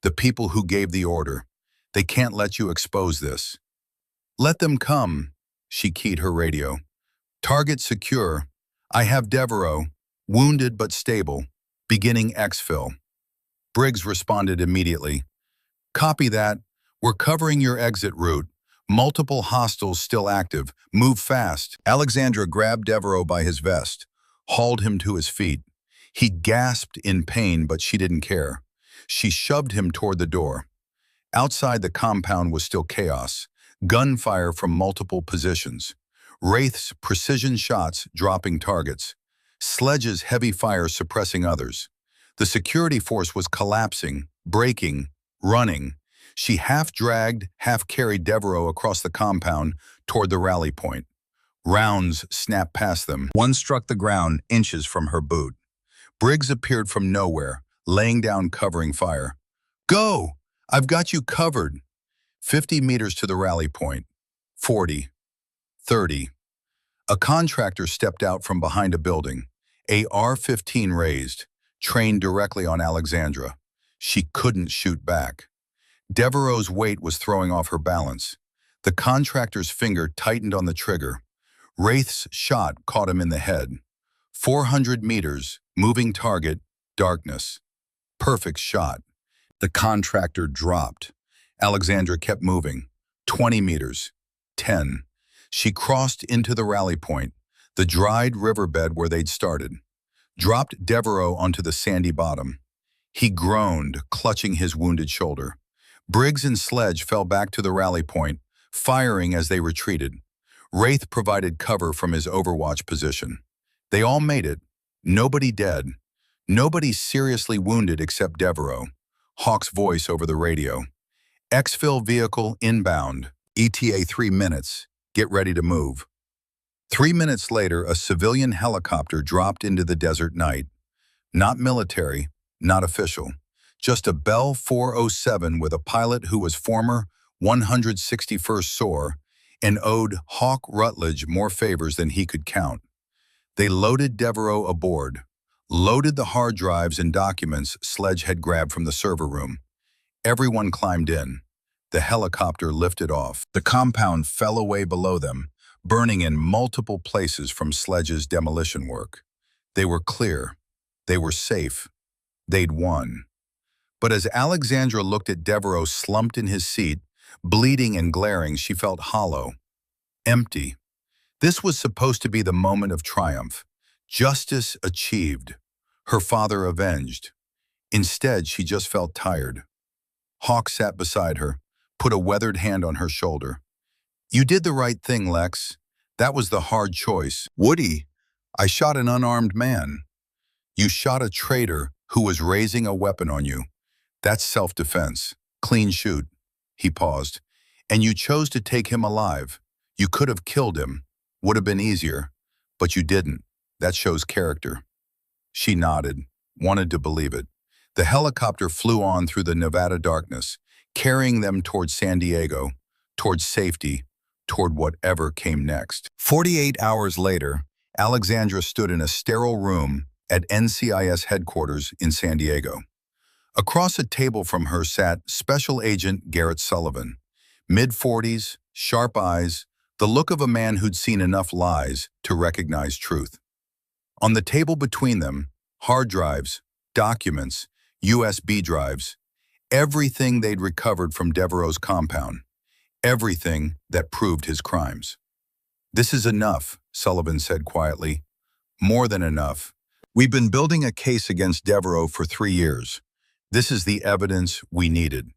A: The people who gave the order. They can't let you expose this. Let them come, she keyed her radio. Target secure. I have Devereaux, wounded but stable, beginning exfil. Briggs responded immediately. Copy that. We're covering your exit route. Multiple hostiles still active. Move fast. Alexandra grabbed Devereaux by his vest, hauled him to his feet. He gasped in pain, but she didn't care. She shoved him toward the door. Outside the compound was still chaos, gunfire from multiple positions. Wraith's precision shots dropping targets. Sledge's heavy fire suppressing others. The security force was collapsing, breaking, running. She half-dragged, half-carried Devereaux across the compound toward the rally point. Rounds snapped past them. One struck the ground inches from her boot. Briggs appeared from nowhere, laying down covering fire. Go! I've got you covered. 50 meters to the rally point. 40. 30. A contractor stepped out from behind a building, AR-15 raised, trained directly on Alexandra. She couldn't shoot back. Devereaux's weight was throwing off her balance. The contractor's finger tightened on the trigger. Wraith's shot caught him in the head. 400 meters, moving target, darkness. Perfect shot. The contractor dropped. Alexandra kept moving. 20 meters. 10. She crossed into the rally point, the dried riverbed where they'd started. Dropped Devereaux onto the sandy bottom. He groaned, clutching his wounded shoulder. Briggs and Sledge fell back to the rally point, firing as they retreated. Wraith provided cover from his overwatch position. They all made it. Nobody dead. Nobody seriously wounded except Devereaux. Hawk's voice over the radio. Exfil vehicle inbound. ETA 3 minutes. Get ready to move. 3 minutes later, a civilian helicopter dropped into the desert night. Not military, not official. Just a Bell 407 with a pilot who was former 161st SOAR and owed Hawk Rutledge more favors than he could count. They loaded Devereaux aboard, loaded the hard drives and documents Sledge had grabbed from the server room. Everyone climbed in. The helicopter lifted off. The compound fell away below them, burning in multiple places from Sledge's demolition work. They were clear. They were safe. They'd won. But as Alexandra looked at Devereaux slumped in his seat, bleeding and glaring, she felt hollow, empty. This was supposed to be the moment of triumph. Justice achieved. Her father avenged. Instead, she just felt tired. Hawk sat beside her, put a weathered hand on her shoulder. You did the right thing, Lex. That was the hard choice. Woody, I shot an unarmed man. You shot a traitor who was raising a weapon on you. That's self-defense. Clean shoot. He paused. And you chose to take him alive. You could have killed him. Would have been easier. But you didn't. That shows character. She nodded, wanted to believe it. The helicopter flew on through the Nevada darkness, carrying them toward San Diego, toward safety, toward whatever came next. 48 hours later, Alexandra stood in a sterile room at NCIS headquarters in San Diego. Across a table from her sat Special Agent Garrett Sullivan, mid-40s, sharp eyes, the look of a man who'd seen enough lies to recognize truth. On the table between them, hard drives, documents, USB drives, everything they'd recovered from Devereaux's compound, everything that proved his crimes. This is enough, Sullivan said quietly. More than enough. We've been building a case against Devereaux for 3 years. This is the evidence we needed.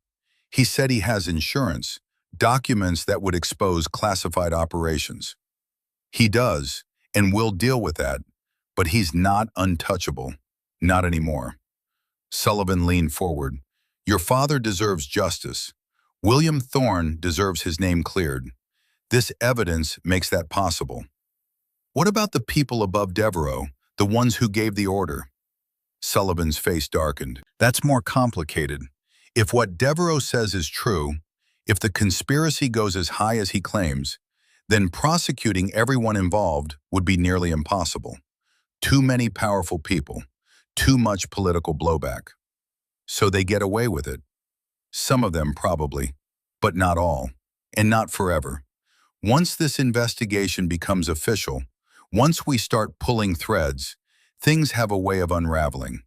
A: He said he has insurance, documents that would expose classified operations. He does, and we'll deal with that, but he's not untouchable. Not anymore. Sullivan leaned forward. Your father deserves justice. William Thorne deserves his name cleared. This evidence makes that possible. What about the people above Devereaux, the ones who gave the order? Sullivan's face darkened. That's more complicated. If what Devereaux says is true, if the conspiracy goes as high as he claims, then prosecuting everyone involved would be nearly impossible. Too many powerful people, too much political blowback. So they get away with it. Some of them probably, but not all, and not forever. Once this investigation becomes official, once we start pulling threads, things have a way of unraveling.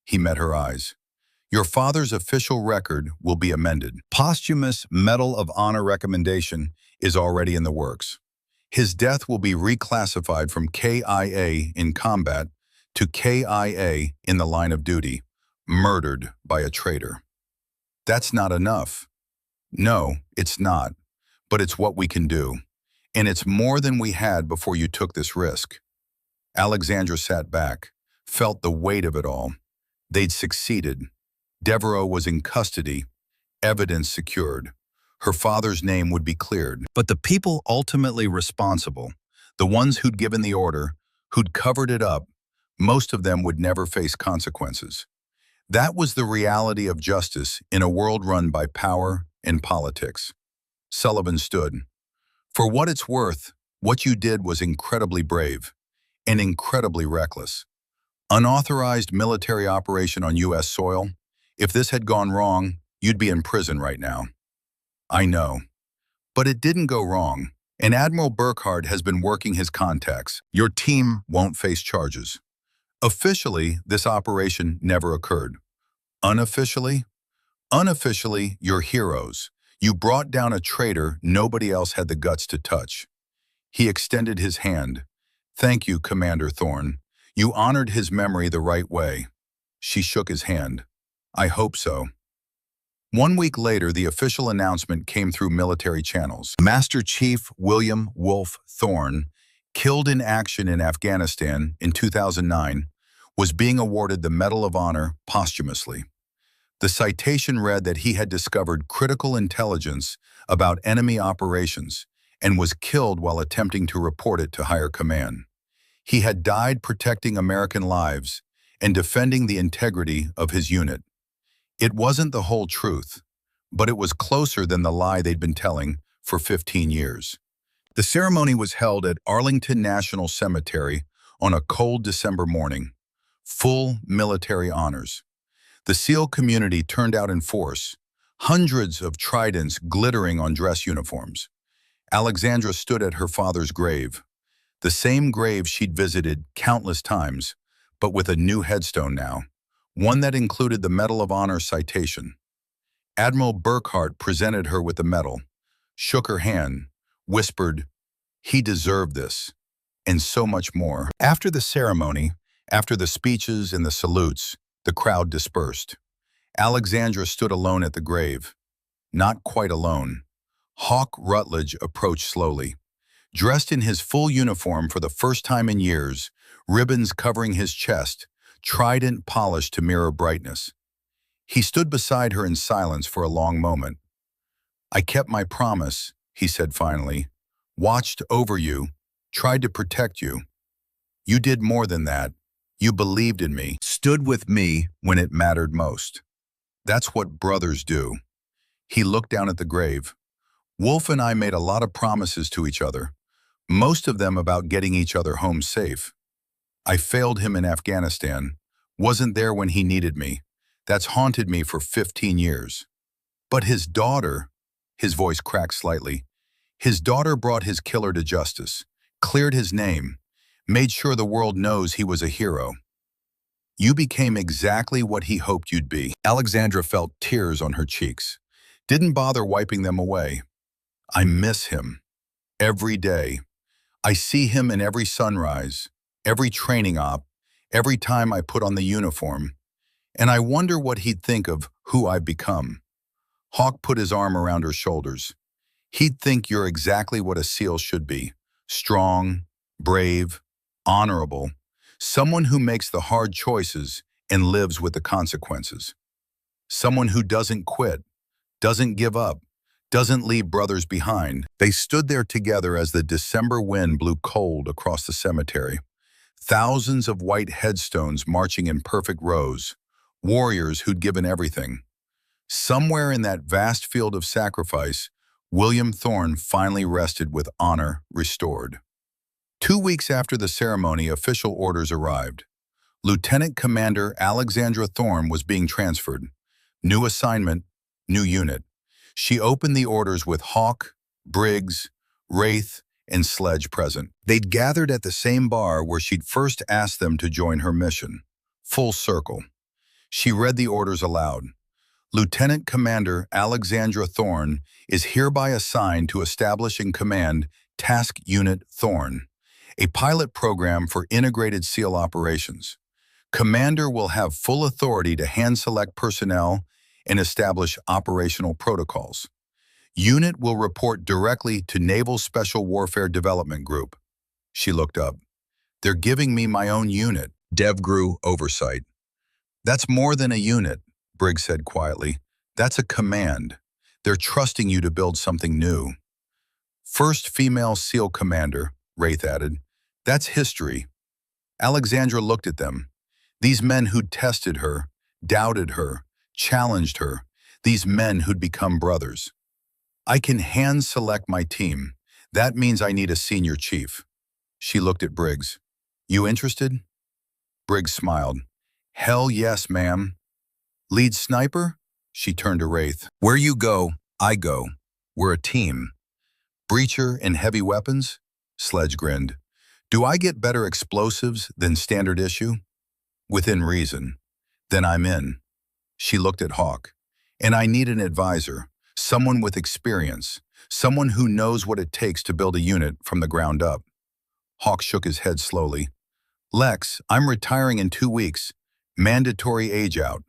A: He met her eyes. Your father's official record will be amended. Posthumous Medal of Honor recommendation is already in the works. His death will be reclassified from KIA in combat to KIA in the line of duty, murdered by a traitor. That's not enough. No, it's not, but it's what we can do. And it's more than we had before you took this risk. Alexandra sat back, felt the weight of it all. They'd succeeded. Devereaux was in custody, evidence secured. Her father's name would be cleared. But the people ultimately responsible, the ones who'd given the order, who'd covered it up, most of them would never face consequences. That was the reality of justice in a world run by power and politics. Sullivan stood. For what it's worth, what you did was incredibly brave and incredibly reckless. Unauthorized military operation on U.S. soil. If this had gone wrong, you'd be in prison right now. I know. But it didn't go wrong, and Admiral Burkhardt has been working his contacts. Your team won't face charges. Officially, this operation never occurred. Unofficially? Unofficially, you're heroes. You brought down a traitor nobody else had the guts to touch. He extended his hand. Thank you, Commander Thorne. You honored his memory the right way. She shook his hand. I hope so. 1 week later, the official announcement came through military channels. Master Chief William Wolf Thorne, killed in action in Afghanistan in 2009, was being awarded the Medal of Honor posthumously. The citation read that he had discovered critical intelligence about enemy operations and was killed while attempting to report it to higher command. He had died protecting American lives and defending the integrity of his unit. It wasn't the whole truth, but it was closer than the lie they'd been telling for 15 years. The ceremony was held at Arlington National Cemetery on a cold December morning. Full military honors. The SEAL community turned out in force, hundreds of tridents glittering on dress uniforms. Alexandra stood at her father's grave, the same grave she'd visited countless times, but with a new headstone now, one that included the Medal of Honor citation. Admiral Burkhardt presented her with the medal, shook her hand, whispered, "He deserved this," and so much more. After the ceremony, after the speeches and the salutes, the crowd dispersed. Alexandra stood alone at the grave. Not quite alone. Hawk Rutledge approached slowly. Dressed in his full uniform for the first time in years, ribbons covering his chest, trident polished to mirror brightness. He stood beside her in silence for a long moment. I kept my promise, he said finally. Watched over you, tried to protect you. You did more than that. You believed in me, stood with me when it mattered most. That's what brothers do. He looked down at the grave. Wolf and I made a lot of promises to each other, most of them about getting each other home safe. I failed him in Afghanistan, wasn't there when he needed me. That's haunted me for 15 years. But his daughter, his voice cracked slightly, his daughter brought his killer to justice, cleared his name, made sure the world knows he was a hero. You became exactly what he hoped you'd be. Alexandra felt tears on her cheeks, didn't bother wiping them away. I miss him. Every day. I see him in every sunrise, every training op, every time I put on the uniform. And I wonder what he'd think of who I've become. Hawk put his arm around her shoulders. He'd think you're exactly what a SEAL should be. Strong, brave, honorable. Someone who makes the hard choices and lives with the consequences. Someone who doesn't quit, doesn't give up, doesn't leave brothers behind. They stood there together as the December wind blew cold across the cemetery. Thousands of white headstones marching in perfect rows. Warriors who'd given everything. Somewhere in that vast field of sacrifice, William Thorne finally rested with honor restored. 2 weeks after the ceremony, official orders arrived. Lieutenant Commander Alexandra Thorne was being transferred. New assignment, new unit. She opened the orders with Hawk, Briggs, Wraith, and Sledge present. They'd gathered at the same bar where she'd first asked them to join her mission. Full circle. She read the orders aloud. Lieutenant Commander Alexandra Thorne is hereby assigned to establish and command Task Unit Thorne, a pilot program for integrated SEAL operations. Commander will have full authority to hand-select personnel and establish operational protocols. Unit will report directly to Naval Special Warfare Development Group. She looked up. They're giving me my own unit. DevGru oversight. That's more than a unit, Briggs said quietly. That's a command. They're trusting you to build something new. First female SEAL commander, Wraith added. That's history. Alexandra looked at them. These men who'd tested her, doubted her, challenged her. These men who'd become brothers. I can hand-select my team. That means I need a senior chief. She looked at Briggs. You interested? Briggs smiled. Hell yes, ma'am. Lead sniper? She turned to Wraith. Where you go, I go. We're a team. Breacher and heavy weapons? Sledge grinned. Do I get better explosives than standard issue? Within reason. Then I'm in. She looked at Hawk. And I need an advisor, someone with experience, someone who knows what it takes to build a unit from the ground up. Hawk shook his head slowly. Lex, I'm retiring in 2 weeks. Mandatory age out.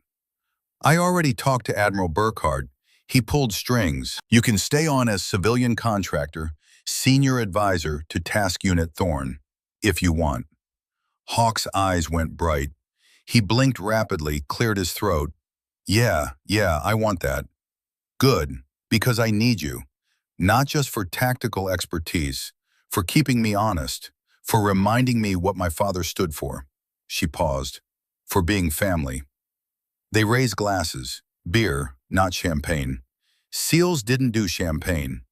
A: I already talked to Admiral Burkhardt. He pulled strings. You can stay on as civilian contractor, senior advisor to Task Unit Thorn, if you want. Hawk's eyes went bright. He blinked rapidly, cleared his throat. Yeah, I want that. Good, because I need you. Not just for tactical expertise, for keeping me honest, for reminding me what my father stood for. She paused. For being family. They raised glasses. Beer, not champagne. SEALs didn't do champagne.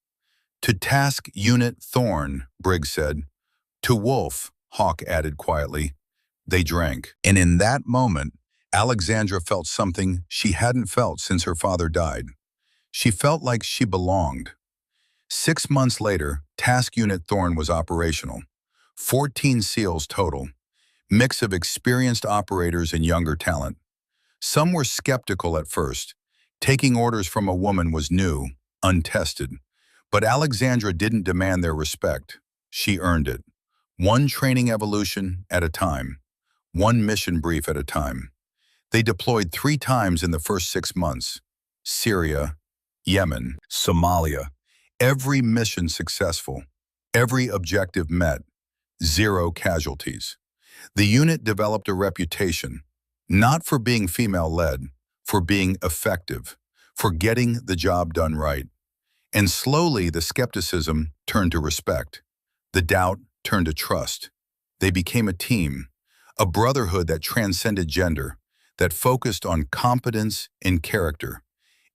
A: To Task Unit Thorn, Briggs said. To Wolf, Hawk added quietly. They drank. And in that moment, Alexandra felt something she hadn't felt since her father died. She felt like she belonged. 6 months later, Task Unit Thorn was operational. 14 SEALs total. Mix of experienced operators and younger talent. Some were skeptical at first. Taking orders from a woman was new, untested. But Alexandra didn't demand their respect. She earned it. One training evolution at a time. One mission brief at a time. They deployed 3 times in the first 6 months. Syria, Yemen, Somalia. Every mission successful. Every objective met. 0 casualties. The unit developed a reputation, not for being female-led, for being effective, for getting the job done right. And slowly the skepticism turned to respect. The doubt turned to trust. They became a team, a brotherhood that transcended gender, that focused on competence and character.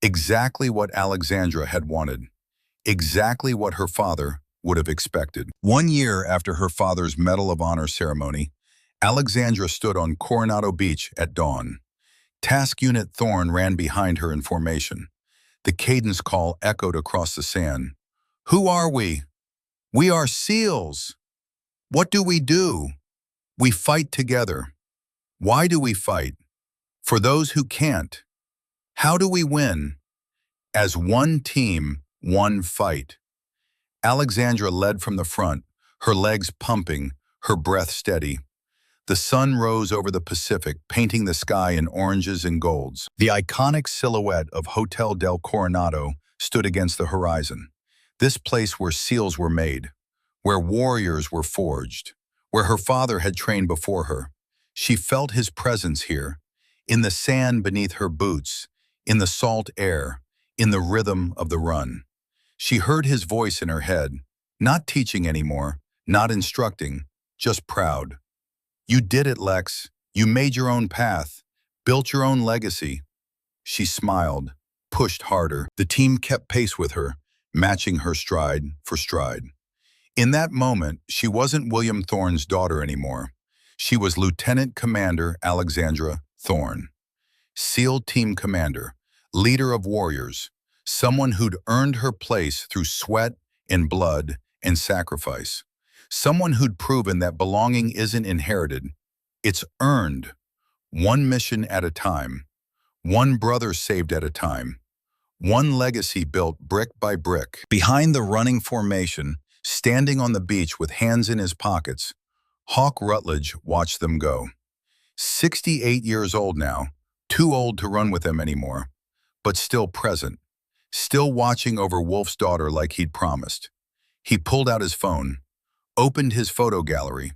A: Exactly what Alexandra had wanted. Exactly what her father would have expected. 1 year after her father's Medal of Honor ceremony, Alexandra stood on Coronado Beach at dawn. Task Unit Thorn ran behind her in formation. The cadence call echoed across the sand. Who are we? We are SEALs. What do we do? We fight together. Why do we fight? For those who can't. How do we win? As one team, one fight. Alexandra led from the front, her legs pumping, her breath steady. The sun rose over the Pacific, painting the sky in oranges and golds. The iconic silhouette of Hotel del Coronado stood against the horizon. This place where SEALs were made, where warriors were forged, where her father had trained before her. She felt his presence here, in the sand beneath her boots, in the salt air, in the rhythm of the run. She heard his voice in her head, not teaching anymore, not instructing, just proud. You did it, Lex. You made your own path, built your own legacy. She smiled, pushed harder. The team kept pace with her, matching her stride for stride. In that moment, she wasn't William Thorne's daughter anymore. She was Lieutenant Commander Alexandra Thorne. SEAL Team Commander, leader of warriors, someone who'd earned her place through sweat and blood and sacrifice. Someone who'd proven that belonging isn't inherited, it's earned. One mission at a time, one brother saved at a time, one legacy built brick by brick. Behind the running formation, standing on the beach with hands in his pockets, Hawk Rutledge watched them go. 68 years old now, too old to run with them anymore, but still present, still watching over Wolf's daughter like he'd promised. He pulled out his phone, opened his photo gallery,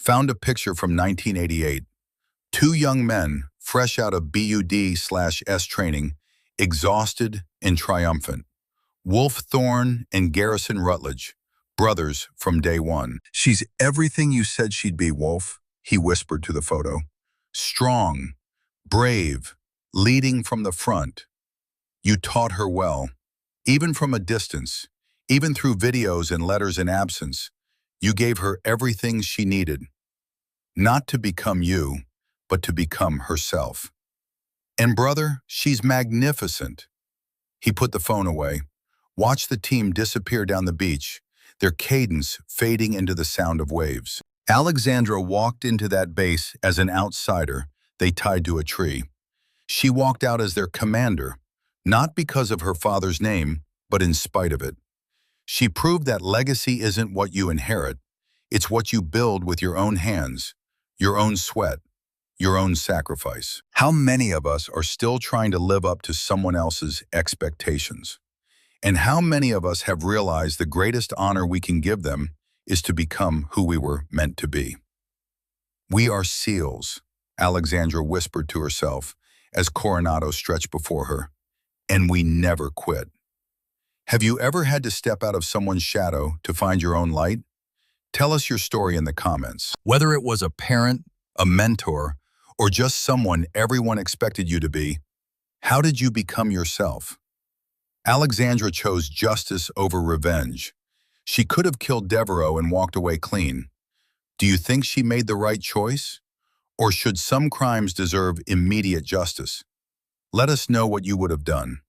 A: found a picture from 1988. 2 young men, fresh out of BUD/S training, exhausted and triumphant. Wolf Thorne and Garrison Rutledge, brothers from day one. She's everything you said she'd be, Wolf, he whispered to the photo. Strong, brave, leading from the front. You taught her well. Even from a distance, even through videos and letters in absence, you gave her everything she needed, not to become you, but to become herself. And brother, she's magnificent. He put the phone away, watched the team disappear down the beach, their cadence fading into the sound of waves. Alexandra walked into that base as an outsider they tied to a tree. She walked out as their commander, not because of her father's name, but in spite of it. She proved that legacy isn't what you inherit, it's what you build with your own hands, your own sweat, your own sacrifice. How many of us are still trying to live up to someone else's expectations? And how many of us have realized the greatest honor we can give them is to become who we were meant to be? We are seals, Alexandra whispered to herself as Coronado stretched before her, and we never quit. Have you ever had to step out of someone's shadow to find your own light? Tell us your story in the comments. Whether it was a parent, a mentor, or just someone everyone expected you to be, how did you become yourself? Alexandra chose justice over revenge. She could have killed Devereaux and walked away clean. Do you think she made the right choice? Or should some crimes deserve immediate justice? Let us know what you would have done.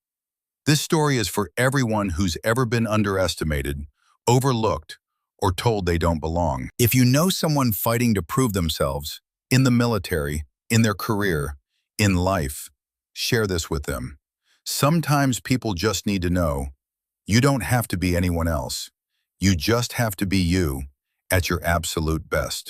A: This story is for everyone who's ever been underestimated, overlooked, or told they don't belong. If you know someone fighting to prove themselves, in the military, in their career, in life, share this with them. Sometimes people just need to know, you don't have to be anyone else. You just have to be you, at your absolute best.